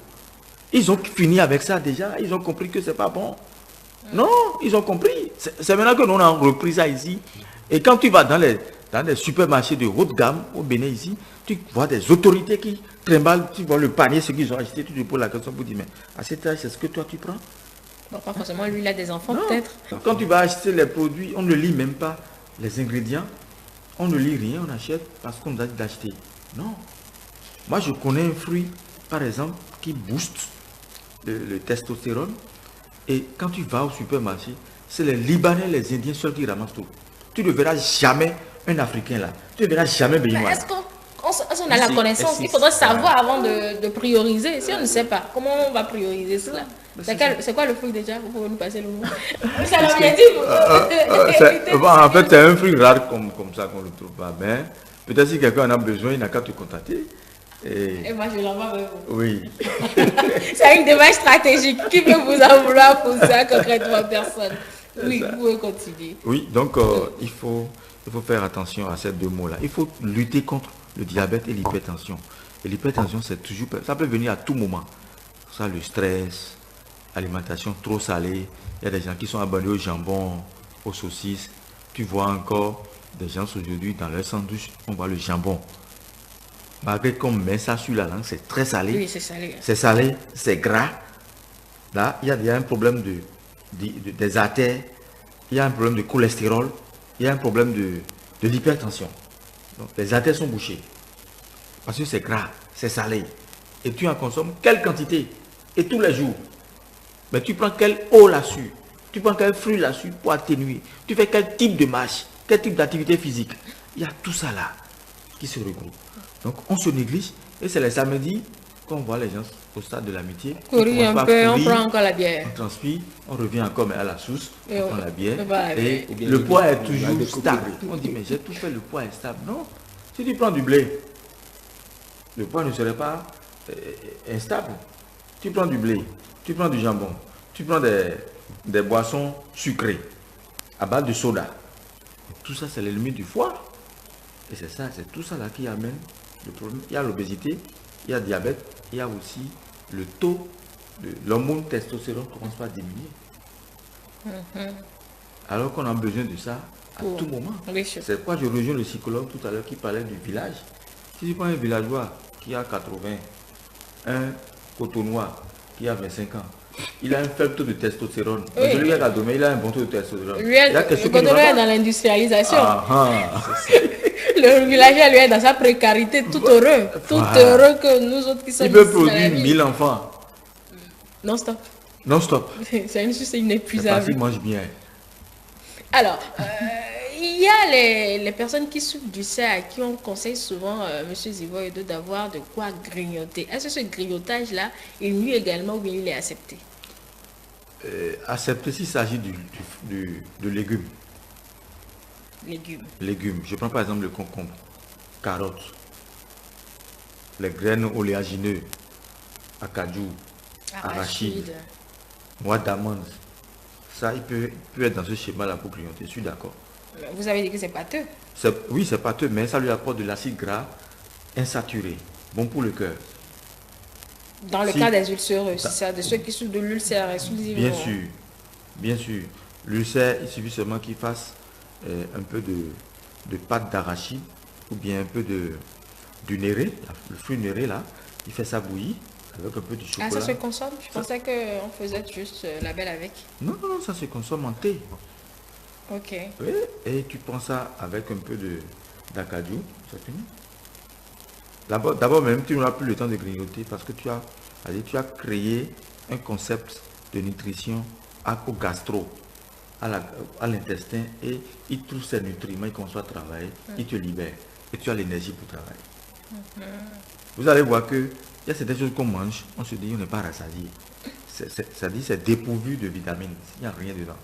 Ils ont fini avec ça déjà. Ils ont compris que c'est pas bon. Non, ils ont compris. C'est maintenant que nous on a repris ça ici. Et quand tu vas dans les supermarchés de haute gamme au Bénin ici, tu vois des autorités qui trimballent, tu vois le panier, ce qu'ils ont acheté, tu te poses la question pour dire, mais à cet âge, c'est ce que toi tu prends? Bon, pas forcément, lui, il a des enfants, Non. peut-être. Quand tu vas acheter les produits, on ne lit même pas les ingrédients. On ne lit rien, on achète parce qu'on nous a dit d'acheter. Non. Moi, je connais un fruit, par exemple, qui booste le testostérone. Et quand tu vas au supermarché, c'est les Libanais, les Indiens seuls qui ramassent tout. Tu ne verras jamais un Africain là. Tu ne verras jamais Béninois. Est-ce qu'on a la connaissance? Il faudrait savoir avant de prioriser. Si on ne sait pas, comment on va prioriser cela? C'est quoi le fruit déjà? Vous pouvez nous passer le mot. Ça l'a bien dit. En fait, c'est un fruit rare comme ça qu'on ne le trouve pas. Mais peut-être si quelqu'un en a besoin, il n'a qu'à te contacter. Et moi, je l'envoie vers vous. Oui. C'est une démarche stratégique. Qui peut vous en vouloir pour ça concrètement? Personne. Oui, vous pouvez continuer. Oui, donc il faut faire attention à ces deux mots-là. Il faut lutter contre le diabète et l'hypertension. Et l'hypertension, c'est toujours, ça peut venir à tout moment. Ça, le stress, alimentation trop salée. Il y a des gens qui sont abonnés au jambon, aux saucisses. Tu vois encore des gens aujourd'hui dans leur sandwich, on voit le jambon. Malgré qu'on met ça sur la langue, c'est très salé. Oui, c'est salé. C'est salé, c'est gras. Là, il y a un problème des artères, il y a un problème de cholestérol, il y a un problème de l'hypertension. Donc, les artères sont bouchées. Parce que c'est gras, c'est salé. Et tu en consommes quelle quantité? Et tous les jours. Mais tu prends quelle eau là-dessus? Tu prends quel fruit là-dessus pour atténuer? Tu fais quel type de marche? Quel type d'activité physique? Il y a tout ça là. qui se regroupent. Donc on se néglige et c'est les samedis qu'on voit les gens au stade de l'amitié. Courir un peu, on prend encore la bière. On transpire, on revient encore mais à la source, Et on prend la bière. et Le poids est toujours stable. On dit mais j'ai tout fait, le poids est stable. Non, si tu prends du blé, le poids ne serait pas instable. Tu prends du blé, tu prends du jambon, tu prends des boissons sucrées à base de soda. Tout ça, c'est les limites du foie. Et c'est tout ça là qui amène le problème. Il y a l'obésité, il y a le diabète, il y a aussi le taux de l'hormone testostérone qui commence à diminuer. Alors qu'on a besoin de ça à tout moment. C'est pourquoi je rejoins le psychologue tout à l'heure qui parlait du village. Si tu prends un villageois qui a 80, un cotonois qui a 25 ans, il a un faible taux de testostérone. Oui. Celui qui a 80, il a un bon taux de testostérone. Lui, le cotonou est dans l'industrialisation. Le villageois, lui, est dans sa précarité, tout heureux. Tout heureux que nous autres qui sommes il peut ici dans la produire ville. 1000 enfants. Non-stop. Non-stop. C'est une source C'est parce inépuisable. qu'il mange bien. Alors, il y a les personnes qui souffrent du cerf à qui on conseille souvent, M. Zivoyedo, d'avoir de quoi grignoter. Est-ce que ce grignotage-là est nuit également ou bien il est accepté? Accepter s'il s'agit de légumes. Légumes. Je prends par exemple le concombre, carottes, les graines oléagineuses, acajou, arachide, noix d'amande. Ça, il peut être dans ce schéma-là pour grignoter. Je suis d'accord. Vous avez dit que c'est pâteux. Oui, c'est pâteux, mais ça lui apporte de l'acide gras insaturé, bon pour le cœur. Dans le cas des ulcéreux, c'est ça, de ceux qui souffrent de l'ulcère exclusivement. Bien sûr. L'ulcère, il suffit seulement qu'il fasse un peu de pâte d'arachide ou bien un peu du néré, le fruit néré là, il fait ça bouillir avec un peu de chocolat. Ah, ça se consomme? Je pensais qu'on faisait juste la belle avec. Non, ça se consomme en thé. Ok. Oui, et tu prends ça avec un peu d'acajou, c'est fini. D'abord même, tu n'auras plus le temps de grignoter parce que tu as créé un concept de nutrition au gastro, à l'intestin, et il trouve ces nutriments, il commence à travailler, il te libère et tu as l'énergie pour travailler. Vous allez voir que il y a certaines choses qu'on mange, on se dit on n'est pas rassasié. C'est-à-dire c'est dépourvu de vitamines, il n'y a rien dedans.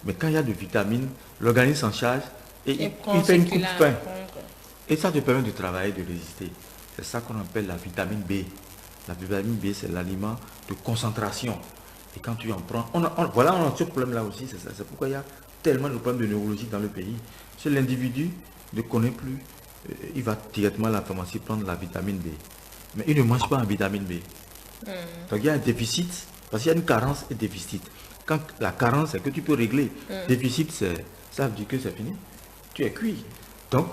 Mais quand il y a de vitamines, l'organisme s'en charge et il fait une coupe faim. Et ça te permet de travailler, de résister. C'est ça qu'on appelle la vitamine B. La vitamine B, c'est l'aliment de concentration. Et quand tu en prends, on a ce problème-là aussi, c'est ça. C'est pourquoi il y a tellement de problèmes de neurologie dans le pays. Si l'individu ne connaît plus, il va directement à la pharmacie prendre la vitamine B. Mais il ne mange pas en vitamine B. Donc il y a un déficit, parce qu'il y a une carence et déficit. Quand la carence, c'est que tu peux régler. Déficit, ça veut dire que c'est fini. Tu es cuit. Donc,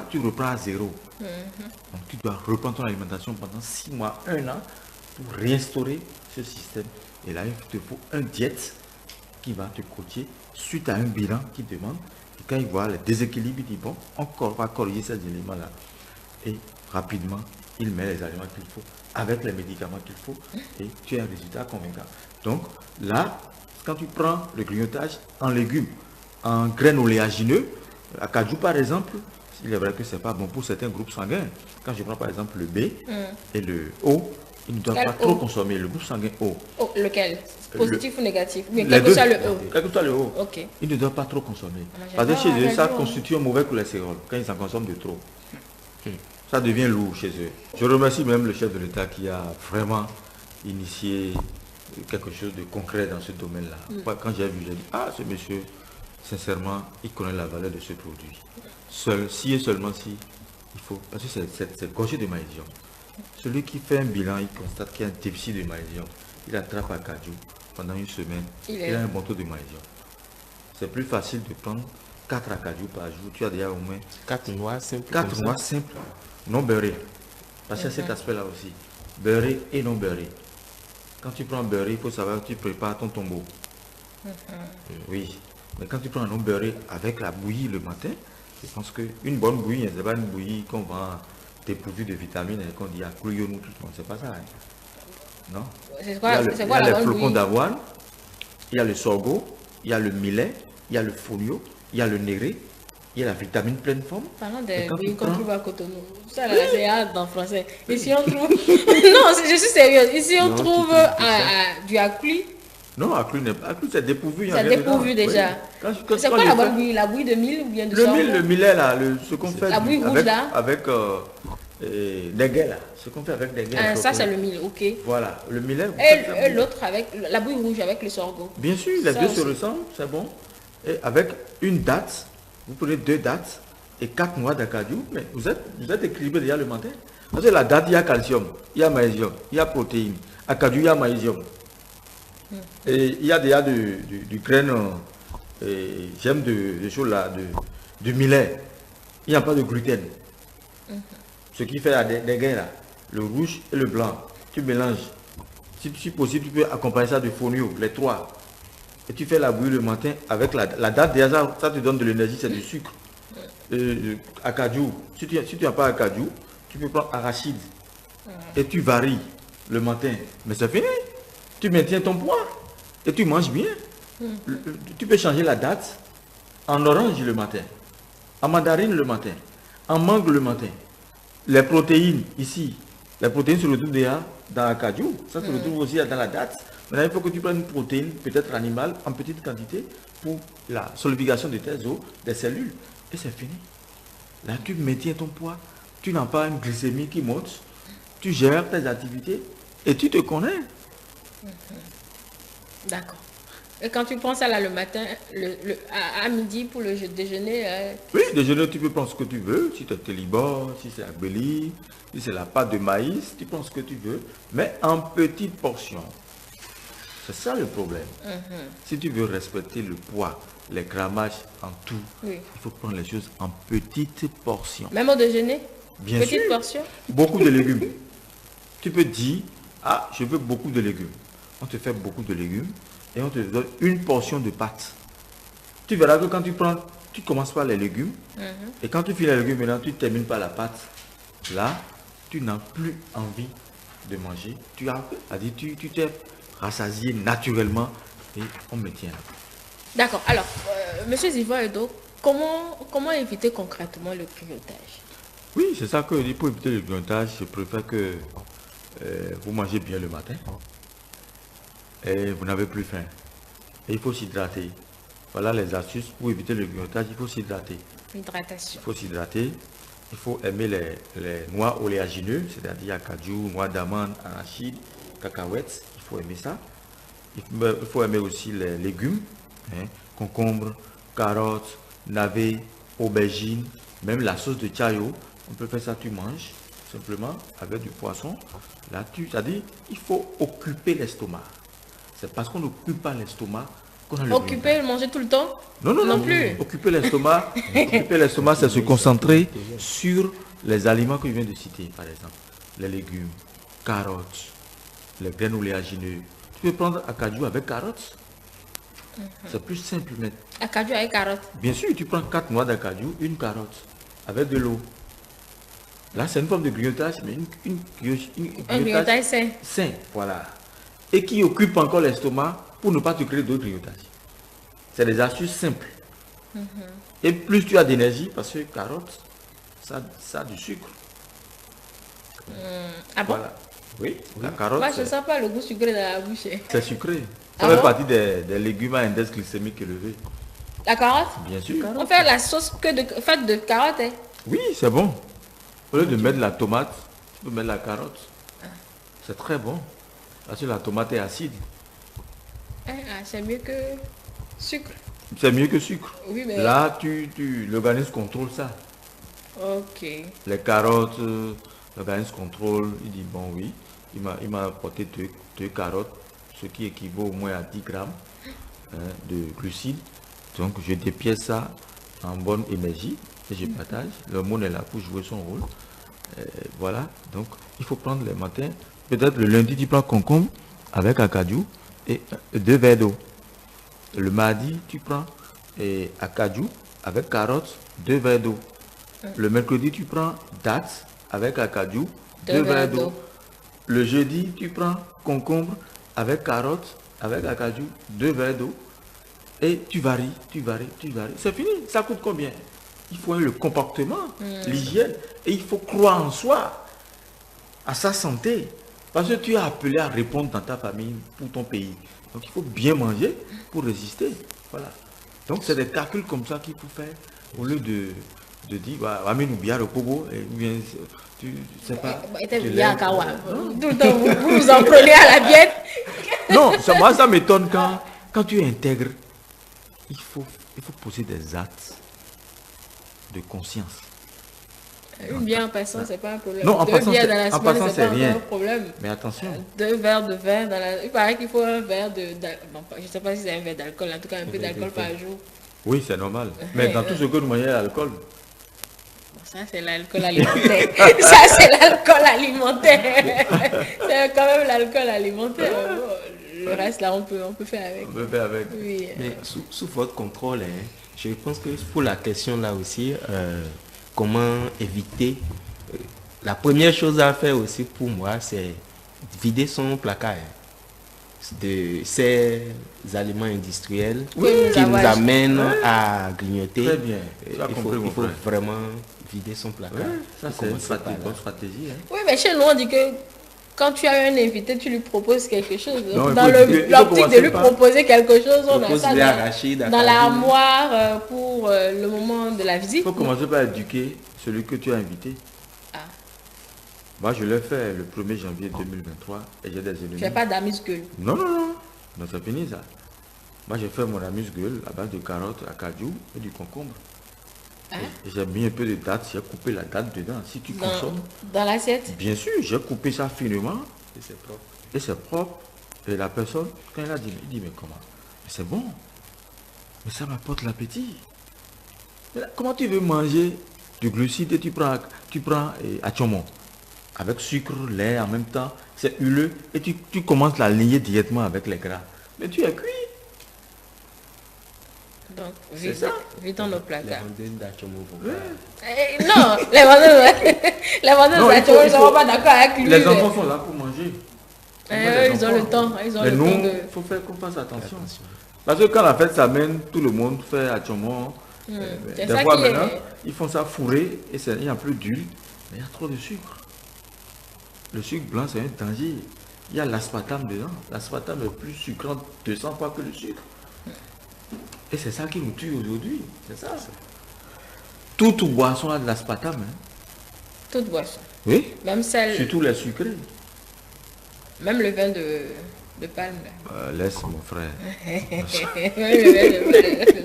tu reprends à zéro. Donc, tu dois reprendre ton alimentation pendant 6 mois, 1 an, pour restaurer ce système. Et là, il te faut un diète qui va te coacher suite à un bilan qui demande. Et quand il voit le déséquilibre, il dit, bon, on va corriger ces éléments-là. Et rapidement, il met les aliments qu'il faut, avec les médicaments qu'il faut, et tu as un résultat convaincant. Donc, là, quand tu prends le grignotage en légumes, en graines oléagineux, à cajou par exemple, il est vrai que ce n'est pas bon pour certains groupes sanguins. Quand je prends par exemple le B et le O, ils ne doivent pas trop consommer. Le groupe sanguin O. Oh, lequel? Positif ou négatif? Mais Les quel que deux. soit le O. Quel que soit le O. Ok. Ils ne doivent pas trop consommer. Ah, Parce que chez eux, ça raison. constitue un mauvais cholestérol quand ils en consomment de trop. Ça devient lourd chez eux. Je remercie même le chef de l'État qui a vraiment initié quelque chose de concret dans ce domaine-là. Quand j'ai vu, j'ai dit, ah, ce monsieur, sincèrement, il connaît la valeur de ce produit. Si et seulement si, il faut. Parce que c'est gorgé de magnésium. Celui qui fait un bilan, il constate qu'il y a un déficit de magnésium. Il attrape à cajou pendant une semaine. Il a un bon taux de magnésium. C'est plus facile de prendre 4 acajou par jour. Tu as déjà au moins 4 noix simples. 4 noix simples, non beurrées. Parce qu'il y a cet aspect-là aussi. Beurré et non beurré. Quand tu prends beurré, il faut savoir que tu prépares ton tombeau. Oui. Mais quand tu prends un non beurré avec la bouillie le matin, je pense qu'une bonne bouillie, ce n'est pas une bouillie qu'on va dépourvue de vitamines et qu'on dit à couillon ou tout le monde. C'est pas ça. Hein. Non. C'est Il quoi, y a, c'est il y quoi a la les bonne flocons bouillie? d'avoine, il y a le sorgho, il y a le millet, il y a le fonio, il y a le néré, il y a la vitamine pleine forme. Parlant Et des quand bouillies tu qu'on prends- trouve à Cotonou, ça là, c'est hard en français. Ici on trouve. Non, je suis sérieuse. Ici on Non, tu trouve trouves ça. du acli. Non, Aclu, c'est dépourvu. il y a C'est rien dépourvu dedans. déjà. Oui. C'est quand quoi je la fais- bonne bouillie? La bouillie de mil ou bien du Le sorgho? mil, le millet là, ce qu'on fait La bouillie rouge, avec, là. avec des guets là, ce qu'on fait avec des guets. Ah, ça c'est le mil, ok. Voilà, le millet. vous faites ça, Et l'autre avec la bouillie rouge avec le sorgho. bien sûr, les Ça deux se aussi. ressemblent, c'est bon. Et avec une date, vous prenez 2 dates et 4 noix d'acajou, mais vous êtes équilibré déjà le matin. Parce que la date, il y a calcium, il y a magnésium, il y a protéines. Acajou, il y a magnésium. Et il y a déjà du grain, j'aime de choses là, du millet. Il n'y a pas de gluten. Ce qui fait des grains là, le rouge et le blanc, tu mélanges. Si possible, tu peux accompagner ça de fonio, les 3. Et tu fais la bouillie le matin avec la date, déjà ça te donne de l'énergie, c'est du sucre. Acajou, si tu n'as pas acajou, tu peux prendre arachide. Et tu varies le matin. Mais c'est fini. Tu maintiens ton poids. Et tu manges bien. Tu peux changer la date en orange le matin, en mandarine le matin, en mangue le matin. Les protéines ici, les protéines se retrouvent déjà dans l'acajou. Ça se retrouve aussi dans la date. Maintenant, il faut que tu prennes une protéine, peut-être animale, en petite quantité, pour la solidification de tes os, des cellules. Et c'est fini. Là, tu maintiens ton poids. Tu n'as pas une glycémie qui monte. Tu gères tes activités et tu te connais. D'accord. Et quand tu prends ça là le matin, à midi pour le déjeuner, Oui, déjeuner, tu peux prendre ce que tu veux. Si tu es télibor, si c'est agbéli, si c'est la pâte de maïs, tu prends ce que tu veux, mais en petites portions. C'est ça le problème. Si tu veux respecter le poids, les grammages en tout, oui. il faut prendre les choses en petites portions. Même au déjeuner, Bien petite sûr. portion. Beaucoup de légumes. Tu peux dire, ah, je veux beaucoup de légumes. On te fait beaucoup de légumes et on te donne une portion de pâte. Tu verras que quand tu prends, tu commences par les légumes et quand tu finis les légumes, maintenant tu termines par la pâte. Là, tu n'as plus envie de manger. Tu t'es rassasié naturellement et on me tient là. D'accord. Alors, Monsieur Zivoire Edo, comment éviter concrètement le grignotage? Oui, c'est ça que je dis. Pour éviter le grignotage, je préfère que vous mangez bien le matin et vous n'avez plus faim. Et il faut s'hydrater. Voilà les astuces pour éviter le grignotage. Il faut s'hydrater. Hydratation. Il faut s'hydrater. Il faut aimer les noix oléagineux, c'est-à-dire cajou, noix d'amande, arachide, cacahuètes. Il faut aimer ça. Il faut aimer aussi les légumes, hein, concombres, carottes, navets, aubergines, même la sauce de chayo. On peut faire ça, tu manges simplement avec du poisson. Là, c'est-à-dire, il faut occuper l'estomac. C'est parce qu'on n'occupe pas l'estomac qu'on a le Occuper, manger tout le temps? non, Non plus. Occuper l'estomac, c'est se concentrer sur les aliments que je viens de citer, par exemple. Les légumes, carottes, les graines oléagineux. Tu peux prendre acajou avec carottes. C'est plus simple, mais Acajou avec carotte. bien sûr, tu prends 4 noix d'acajou, une carotte, avec de l'eau. Là, c'est une forme de grignotage, mais une Un grignotage sain. sain, voilà. Et qui occupe encore l'estomac pour ne pas te créer d'autres grignotages. C'est des astuces simples. Et plus tu as d'énergie, parce que carotte, ça a du sucre. Ah bon? Voilà. Oui, la carotte, Moi, je ne sens pas le goût sucré dans la bouche. c'est sucré. Ah Ça fait bon? partie des légumes à index glycémique élevé. La carotte? Bien sûr. On fait la sauce faite de carottes. Hein? Oui, c'est bon. Au lieu de mettre la tomate, tu peux mettre la carotte. C'est très bon. Parce que la tomate est acide. Ah, c'est mieux que sucre. C'est mieux que sucre. Oui, mais... Là, l'organisme contrôle ça. Ok. Les carottes, l'organisme contrôle. Il dit, bon oui, il m'a apporté deux carottes, ce qui équivaut au moins à 10 grammes de glucides. Donc, je dépièce ça en bonne énergie et je partage. L'hormone est là pour jouer son rôle. Voilà, donc il faut prendre le matin. Peut-être le lundi, tu prends concombre avec acajou et 2 verres d'eau. Le mardi, tu prends acajou avec carottes, 2 verres d'eau. Le mercredi, tu prends dattes avec acajou, 2 verres d'eau. Le jeudi, tu prends concombre avec carottes, avec acajou, 2 verres d'eau. Et tu varies. C'est fini. Ça coûte combien? Il faut le comportement, l'hygiène. Et il faut croire en soi, à sa santé. Parce que tu es appelé à répondre dans ta famille pour ton pays. Donc il faut bien manger pour résister. Voilà. Donc c'est des calculs comme ça qu'il faut faire au lieu de dire amène-nous bien le Congo et bien tu sais pas. Tout le temps vous vous en prenez à la biette. Non, moi ça m'étonne quand tu intègres, il faut poser des actes de conscience. Une bière en passant, c'est pas un problème. Non, en Deux passant, bières dans la semaine, c'est pas rien. un problème. Mais attention. 2 verres de vin dans la... Il paraît qu'il faut un verre bon, je sais pas si c'est un verre d'alcool, en tout cas un peu d'alcool par jour. Oui, c'est normal. Mais dans tout ce que nous mangeons, il y a l'alcool. Bon, ça, c'est l'alcool alimentaire. Ça, c'est l'alcool alimentaire. C'est quand même l'alcool alimentaire. Bon, le reste, là, on peut faire avec. On peut faire avec. Oui. Mais sous votre contrôle, je pense que pour la question là aussi, comment éviter, la première chose à faire aussi pour moi, c'est vider son placard de ces aliments industriels qui nous amènent à grignoter. Très bien. Il faut vraiment vider son placard. Ouais, ça, c'est une bonne stratégie. Hein. Oui, mais chez nous, on dit que quand tu as un invité, tu lui proposes quelque chose. Non, dans l'optique de lui proposer quelque chose, on a ça dans l'armoire pour le moment de la visite. Il faut commencer par éduquer celui que tu as invité. Ah. Moi, je l'ai fait le 1er janvier 2023 et j'ai des ennemis. Tu n'as pas d'amuse-gueule. Non, non, non. Non, c'est fini ça. Moi, j'ai fait mon amuse-gueule à base de carottes, à cajou et du concombre. Hein? J'ai mis un peu de date, j'ai coupé la date dedans. Si tu consommes. Dans l'assiette? Bien sûr, j'ai coupé ça finement. Et c'est propre. Et c'est propre. Et la personne, quand elle a dit, il dit, mais comment? Mais c'est bon. Mais ça m'apporte l'appétit. Mais là, comment tu veux manger du glucide et tu prends atchomon avec sucre, lait en même temps, c'est huileux et tu commences la lignée directement avec les gras. Mais tu es cuit. Donc, vidons nos placards. Les vendeuses d'Atchomo vont non, les vendeuses d'Atchomo ne sont pas d'accord avec lui. Les enfants sont là pour manger. Ils ont le temps. Mais nous, il faut faire qu'on fasse attention. Parce que quand la fête s'amène, tout le monde fait Atchomo. Des fois maintenant, ils font ça fourré et il n'y a plus d'huile, mais il y a trop de sucre. Le sucre blanc, c'est un danger. Il y a l'aspartame dedans. L'aspartame est plus sucrant 200 fois que le sucre. Et c'est ça qui nous tue aujourd'hui. C'est ça. Toute boisson a de l'aspartame. Hein. Toute boisson. Oui. Même celle. Surtout les sucrés. Même le vin de palme. Laisse mon frère.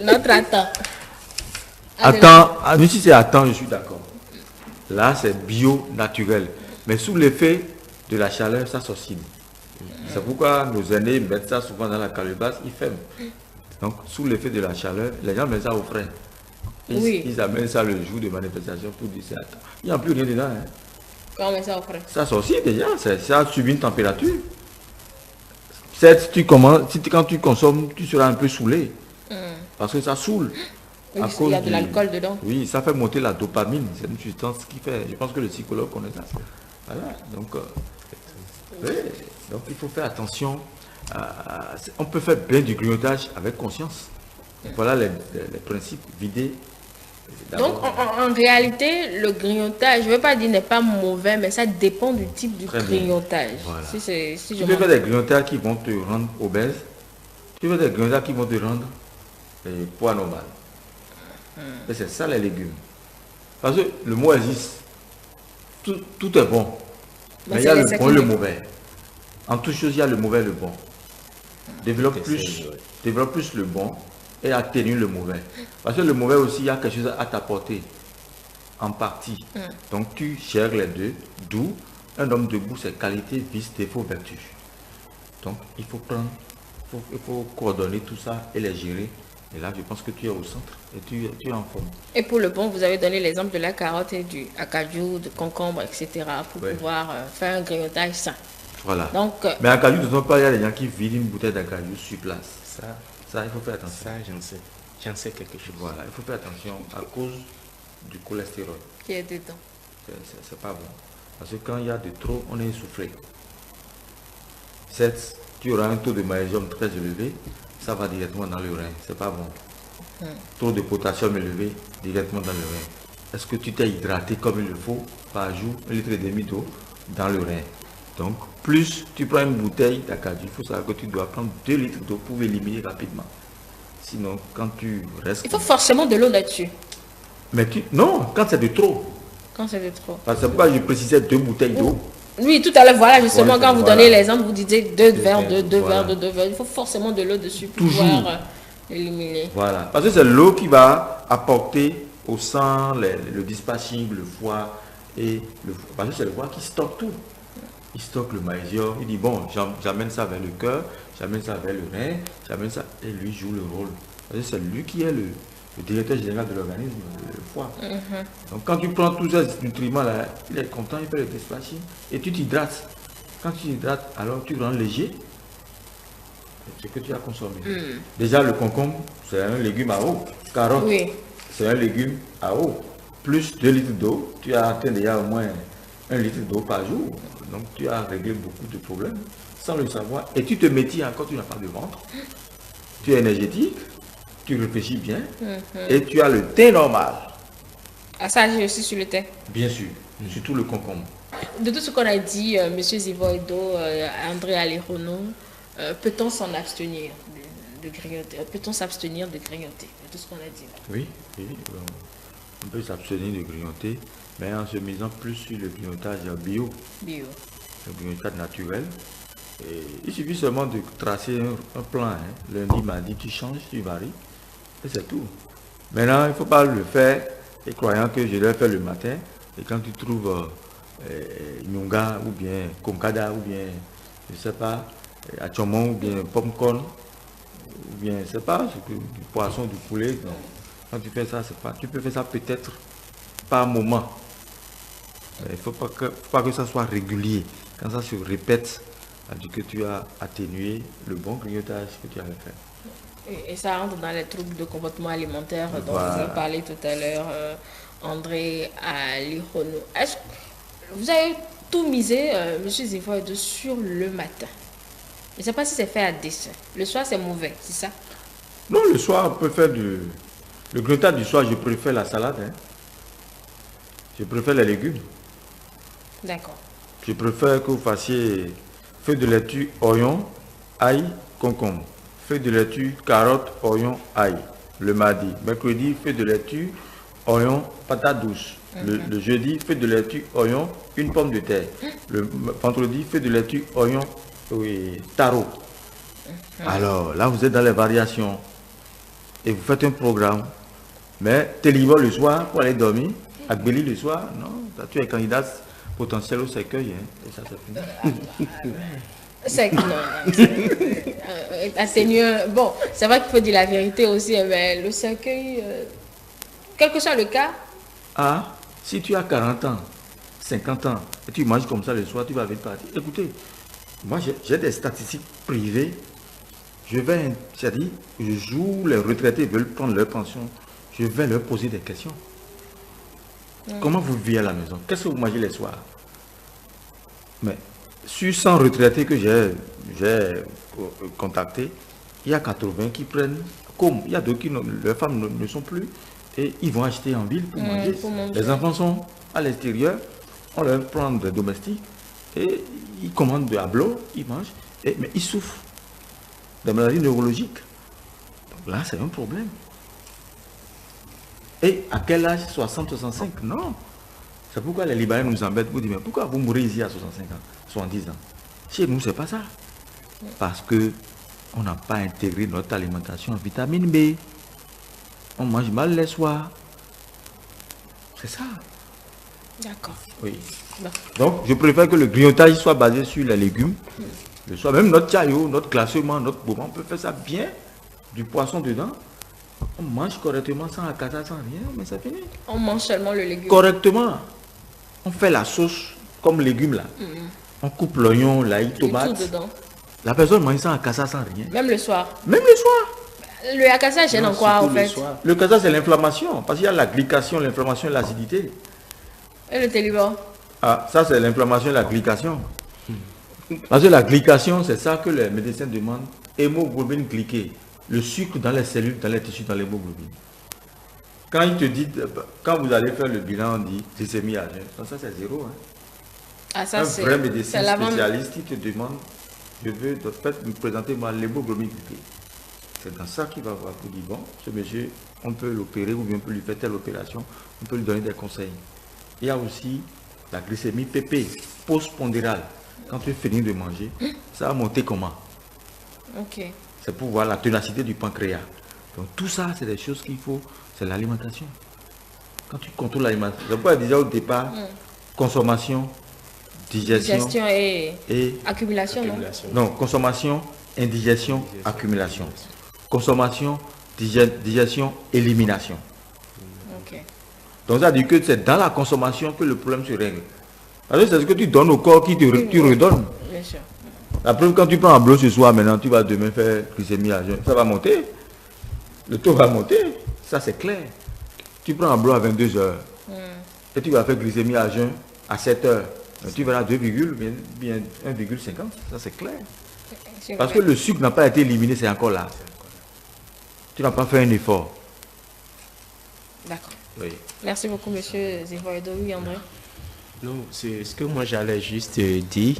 Notre attend. Attends, si c'est attends, je suis d'accord. Là, c'est bio, naturel. Mais sous l'effet de la chaleur, ça s'oxyde. C'est pourquoi nos aînés mettent ça souvent dans la calebasse, ils ferment. Donc, sous l'effet de la chaleur, les gens mettent ça au frais. Ils amènent ça le jour de manifestation pour dire c'est attends. Il n'y a plus rien dedans. Hein. Quand on met ça au frais. Ça s'oxyde déjà, ça subit une température. Certes, quand tu consommes, tu seras un peu saoulé. Parce que ça saoule. Oui, il y a de l'alcool dedans. Oui, ça fait monter la dopamine. C'est une substance qui fait. Je pense que le psychologue connaît ça. Voilà. Donc, donc il faut faire attention. On peut faire bien du grignotage avec conscience. Voilà les principes vider. Donc en réalité, le grignotage, je ne veux pas dire n'est pas mauvais, mais ça dépend du type du grignotage. Voilà. Si tu peux faire des grignotages qui vont te rendre obèse. Tu veux des grignotages qui vont te rendre poids normal. Et c'est ça les légumes. Parce que le mot existe. Tout est bon. Mais il y a le bon et le mauvais. En toute chose, il y a le mauvais et le bon. Développe plus le bon et atténue le mauvais. Parce que le mauvais aussi, il y a quelque chose à t'apporter. En partie. Donc tu cherches les deux. D'où un homme debout, c'est qualité, vice, défaut, vertu. Donc il faut coordonner tout ça et les gérer. Et là, je pense que tu es au centre et tu es en forme. Et pour le bon, vous avez donné l'exemple de la carotte et du acajou, de concombre, etc. pour pouvoir faire un grignotage sain. Voilà. Donc, mais acajou, de ton part, il y a des gens qui vident une bouteille d'acajou sur place. Ça, il faut faire attention. Ça, j'en sais quelque chose. Voilà, il faut faire attention à cause du cholestérol. Qui est dedans. C'est pas bon. Parce que quand il y a de trop, on est essoufflé. Certes, tu auras un taux de magnésium très élevé, ça va directement dans le rein. C'est pas bon. Taux de potassium élevé directement dans le rein. Est-ce que tu t'es hydraté comme il le faut par jour, 1,5 litre d'eau dans le rein? Donc, plus tu prends une bouteille d'acajou, il faut savoir que tu dois prendre 2 litres d'eau pour éliminer rapidement. Sinon, quand tu restes... Il faut forcément de l'eau là-dessus. Mais non, quand c'est de trop. Quand c'est de trop. Parce que pourquoi je précisais 2 bouteilles d'eau. Oui, tout à l'heure, voilà, justement, Voilà, quand vous voilà. donnez l'exemple, vous disiez 2 verres, 2 voilà. verres, 2 verres. Il faut forcément de l'eau dessus pour Toujours. pouvoir éliminer. Voilà, parce que c'est l'eau qui va apporter au sang le dispatching, le foie et le foie. Parce que c'est le foie qui stocke tout. Il stocke le magnésium, il dit bon, j'amène ça vers le cœur, j'amène ça vers le rein, j'amène ça, et lui joue le rôle. Parce que c'est lui qui est le directeur général de l'organisme, le foie. Donc quand tu prends tous ces nutriments-là, il est content, il fait le dispatching et tu t'hydrates. Quand tu t'hydrates, alors tu rends léger ce que tu as consommé. Déjà, le concombre, c'est un légume à eau. Carotte, Oui. c'est un légume à eau. Plus 2 litres d'eau, tu as atteint déjà au moins 1 litre d'eau par jour. Donc, tu as réglé beaucoup de problèmes sans le savoir. Et tu te métis encore, tu n'as pas de ventre. Tu es énergétique, tu réfléchis bien et tu as le teint normal. Ah, ça agit aussi sur le thé. Bien sûr, surtout le concombre. De tout ce qu'on a dit, M. Zivoido, André Alerono, peut-on s'en abstenir de grignoter? Peut-on s'abstenir de grignoter? De tout ce qu'on a dit là. Oui, on peut s'abstenir de grignoter, mais en se misant plus sur le grignotage bio, Bio. le grignotage naturel. Et il suffit seulement de tracer un plan. Hein. Lundi, mardi, tu changes, tu varies, et c'est tout. Maintenant, il ne faut pas le faire et croyant que je dois faire le matin, et quand tu trouves Nyonga, ou bien Konkada, ou bien, je ne sais pas, Achomon, ou bien Popcorn, ou bien, je ne sais pas, du poisson, du poulet. Non. Quand tu fais ça, c'est pas. Tu peux faire ça peut-être par moment. Il ne faut pas que ça soit régulier. Quand ça se répète, ça dit que tu as atténué le bon grignotage que tu avais fait. Et ça rentre dans les troubles de comportement alimentaire dont Voilà. vous avez parlé tout à l'heure, André Alerono. Est-ce que vous avez tout misé, M. Zivoido, sur le matin? Je ne sais pas si c'est fait à dessein. Le soir, c'est mauvais, c'est ça? Non, le soir, on peut faire le grignotage du soir, je préfère la salade. Hein. Je préfère les légumes. D'accord. Je préfère que vous fassiez feuilles de laitue, oignon, ail, concombre. Feuilles de laitue, carottes, oignon, ail. Le mardi. Mercredi, feuilles de laitue, oignon, patate douce. Le jeudi, feuilles de laitue, oignon, une pomme de terre. Le vendredi, feuilles de laitue, oignon, oui, taro. Alors, là, vous êtes dans les variations. Et vous faites un programme. Mais t'es libre le soir pour aller dormir. Agbeli le soir, non. Tu es candidat potentiel au cercueil. Hein, et ça, c'est fini. C'est non, c'est mieux. Bon, c'est vrai qu'il faut dire la vérité aussi, mais le cercueil, quel que soit le cas. Ah, si tu as 40 ans, 50 ans, et tu manges comme ça le soir, tu vas vite partir. Écoutez, moi j'ai des statistiques privées. C'est-à-dire, je joue, les retraités veulent prendre leur pension. Je vais leur poser des questions. Comment vous vivez à la maison? Qu'est-ce que vous mangez les soirs? Mais sur 100 retraités que j'ai contactés, il y a 80 qui prennent comme. Il y a d'autres qui, leurs femmes ne sont plus et ils vont acheter en ville pour manger. Les enfants sont à l'extérieur, on leur prend des domestiques et ils commandent de hablo, ils mangent, mais ils souffrent des maladies neurologiques. Donc là, c'est un problème. Et à quel âge? 60, 65? Non. C'est pourquoi les Libanais nous embêtent. Vous dites, mais pourquoi vous mourrez ici à 65 ans, 70 ans? Chez nous, c'est pas ça. Parce que on n'a pas intégré notre alimentation en vitamine B. On mange mal les soirs. C'est ça. D'accord. Oui. Bon. Donc, je préfère que le grignotage soit basé sur les légumes. Le soir, même notre chaillot, notre classement, notre bourre, on peut faire ça bien. Du poisson dedans. On mange correctement sans acasa, sans rien, mais c'est fini. On mange seulement le légume. Correctement. On fait la sauce comme légumes là. On coupe l'oignon, l'ail, Et tout tomate. dedans. La personne mange sans acasa, sans rien. Même le soir. Même le soir. Le akasa gêne en quoi en fait? Le casa, c'est l'inflammation. Parce qu'il y a la glycation, l'inflammation et l'acidité. Et le télibo? Ah, ça, c'est l'inflammation et la glycation. Parce que la glycation, c'est ça que les médecins demandent. Hémoglobine glyquée. le sucre dans les cellules, dans les tissus, dans l'hémoglobine. Quand il te dit, quand vous allez faire le bilan, on dit glycémie à jeun. Donc ça, c'est zéro. Hein. Ah, ça, Un vrai médecin c'est spécialiste qui te demande, je veux de fait me présenter moi l'hémoglobine glycée. C'est dans ça qu'il va voir pour dire, bon, ce monsieur, on peut l'opérer ou bien on peut lui faire telle opération, on peut lui donner des conseils. Il y a aussi la glycémie PP, post-pondérale. Quand tu finis de manger, ça va monter comment? Ok. C'est pour voir la ténacité du pancréas. Donc tout ça, c'est des choses qu'il faut, c'est l'alimentation. Quand tu contrôles l'alimentation, je peux déjà au départ, consommation, digestion et accumulation, non, consommation, indigestion, accumulation. Consommation, digestion, élimination. Ok. Donc ça veut dire que c'est dans la consommation que le problème se règle. C'est ce que tu donnes au corps qui te redonne. Bien sûr. La preuve, quand tu prends un bleu ce soir, maintenant tu vas demain faire glycémie à jeun, ça va monter. Le taux va monter, ça c'est clair. Tu prends un bleu à 22 heures et tu vas faire glycémie à jeun à 7 heures. Tu verras 2, bien 1,50, ça c'est clair. Parce que le sucre n'a pas été éliminé, c'est encore là. Tu n'as pas fait un effort. D'accord. Oui. Merci beaucoup, monsieur Zivoedo. Oui, André. Non, c'est ce que moi j'allais juste dire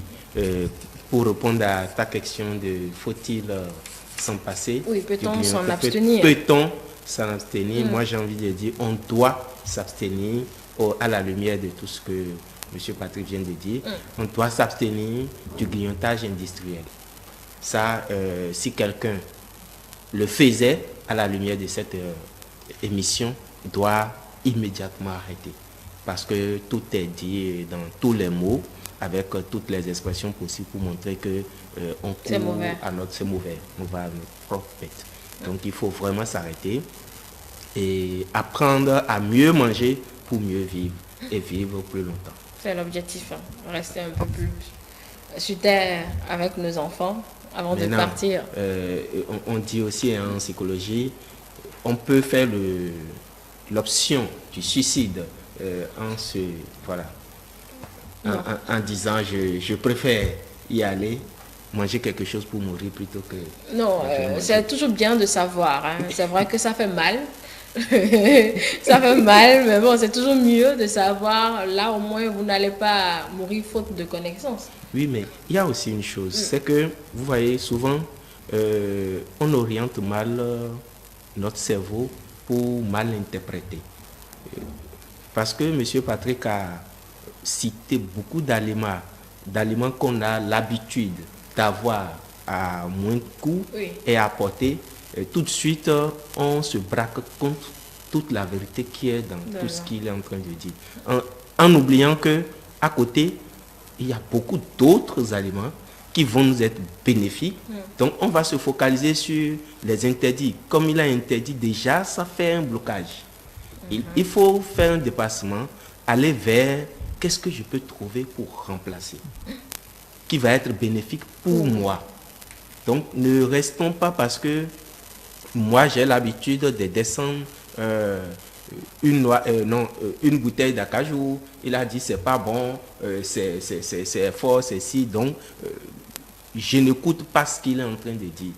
pour répondre à ta question de faut-il s'en passer? Oui, peut-on s'en abstenir? Peut-on s'en abstenir? Moi j'ai envie de dire on doit s'abstenir à la lumière de tout ce que M. Patrick vient de dire. On doit s'abstenir du grignotage industriel. Ça, si quelqu'un le faisait à la lumière de cette émission, doit immédiatement arrêter. Parce que tout est dit dans tous les mots, avec toutes les expressions possibles pour montrer que on court à notre... C'est mauvais, on va à notre propre bête. Donc il faut vraiment s'arrêter et apprendre à mieux manger pour mieux vivre et vivre plus longtemps. C'est l'objectif, hein. Rester un peu plus sur terre avec nos enfants avant de partir. On dit aussi en psychologie, on peut faire l'option du suicide en disant je préfère y aller, manger quelque chose pour mourir plutôt que... Non, c'est toujours bien de savoir. Hein. C'est vrai que ça fait mal. Ça fait mal, mais bon, c'est toujours mieux de savoir. Là, au moins, vous n'allez pas mourir faute de connaissances. Oui, mais il y a aussi une chose, c'est que, vous voyez, souvent, on oriente mal notre cerveau pour mal interpréter. Parce que M. Patrick a cité beaucoup d'aliments qu'on a l'habitude d'avoir à moins de coût et à porter. Tout de suite, on se braque contre toute la vérité qui est dans tout ce qu'il est en train de dire. En oubliant qu'à côté, il y a beaucoup d'autres aliments qui vont nous être bénéfiques. Donc, on va se focaliser sur les interdits. Comme il a interdit déjà, ça fait un blocage. Il faut faire un dépassement, aller vers qu'est-ce que je peux trouver pour remplacer, qui va être bénéfique pour moi. Donc, ne restons pas parce que moi, j'ai l'habitude de descendre une bouteille d'acajou. Il a dit c'est pas bon, c'est fort, c'est si. Donc, je n'écoute pas ce qu'il est en train de dire.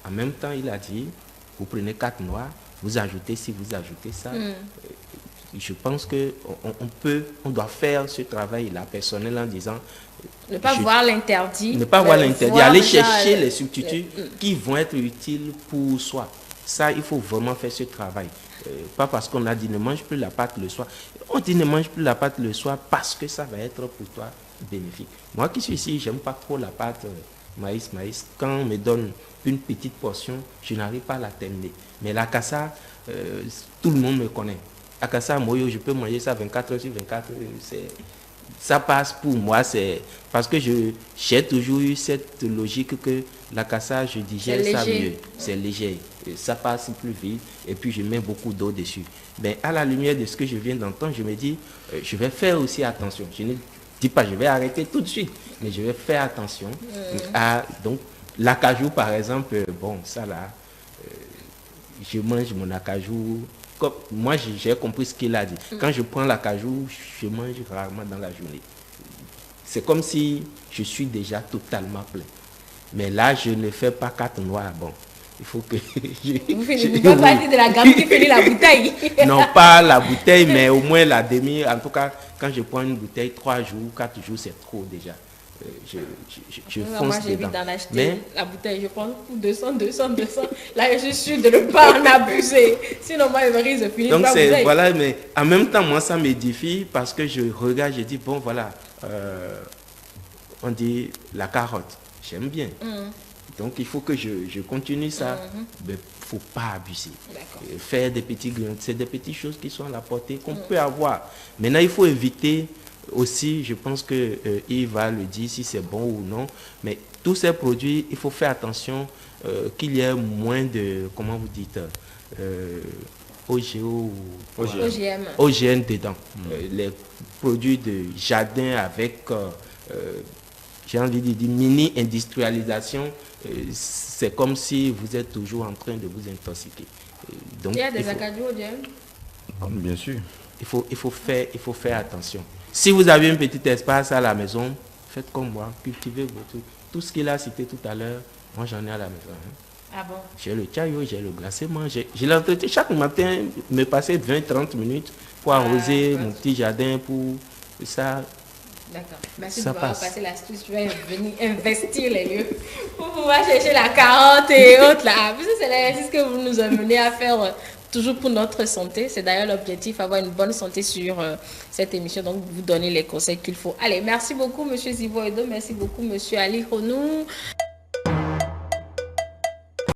En même temps, il a dit, vous prenez 4 noix, vous ajoutez ci, vous ajoutez ça. Je pense qu'on doit faire ce travail-là personnel en disant... Ne pas voir l'interdit. Ne pas voir l'interdit, aller chercher les substituts qui vont être utiles pour soi. Ça, il faut vraiment faire ce travail. Pas parce qu'on a dit ne mange plus la pâte le soir. On dit ne mange plus la pâte le soir parce que ça va être pour toi bénéfique. Moi qui suis ici, j'aime pas trop la pâte maïs. Quand on me donne une petite portion, je n'arrive pas à la terminer. Mais la cassa, tout le monde me connaît. La cassa moyo, je peux manger ça 24 heures sur 24 heures. Ça passe pour moi, c'est parce que j'ai toujours eu cette logique que la cassa, je digère ça mieux. C'est léger, ça passe plus vite et puis je mets beaucoup d'eau dessus. Mais à la lumière de ce que je viens d'entendre, je me dis, je vais faire aussi attention. Je ne dis pas, je vais arrêter tout de suite, mais je vais faire attention. Donc, l'acajou, par exemple, bon, ça là, je mange mon acajou. Moi, j'ai compris ce qu'il a dit. Quand je prends l'acajou, je mange rarement dans la journée. C'est comme si je suis déjà totalement plein. Mais là, je ne fais pas 4 noix. Bon, Il faut que... Vous faites partie de la gamme qui finit la bouteille. Non, pas la bouteille, mais au moins la demi. En tout cas, quand je prends une bouteille, 3 jours, 4 jours, c'est trop déjà. Je fonce moi, j'évite dedans. d'en acheter Mais la bouteille. Je prends pour 200. Là, je suis sûre de ne pas en abuser. Sinon, moi, je risque de finir donc, la bouteille. voilà, mais en même temps, moi, ça m'édifie parce que je regarde, je dis, bon, voilà, on dit la carotte, j'aime bien. Donc, il faut que je continue ça. Mais il ne faut pas abuser. Faire des petits grignots, c'est des petites choses qui sont à la portée, qu'on peut avoir. Maintenant, il faut éviter aussi, je pense que Yves va le dire si c'est bon ou non, mais tous ces produits, il faut faire attention qu'il y ait moins de, comment vous dites, OGM dedans. Les produits de jardin avec, j'ai envie de dire, mini-industrialisation, c'est comme si vous êtes toujours en train de vous intoxiquer. Donc, il y a des acadios OGM? Bien sûr. Il faut faire attention. Si vous avez un petit espace à la maison, faites comme moi, cultivez votre... Tout ce qu'il a cité tout à l'heure, moi j'en ai à la maison. Hein. Ah bon? J'ai le chaillot, j'ai le glacement, j'ai l'entretien chaque matin, me passer 20-30 minutes pour arroser mon petit jardin, pour ça. D'accord. Merci de m'avoir passé l'astuce. Je vais venir investir les lieux pour pouvoir chercher la carotte et autres là. Parce que c'est l'exercice que vous nous amenez à faire toujours pour notre santé. C'est d'ailleurs l'objectif, avoir une bonne santé sur cette émission. Donc, vous donner les conseils qu'il faut. Allez, merci beaucoup, monsieur Zivo Edo. Merci beaucoup, monsieur Ali Honou.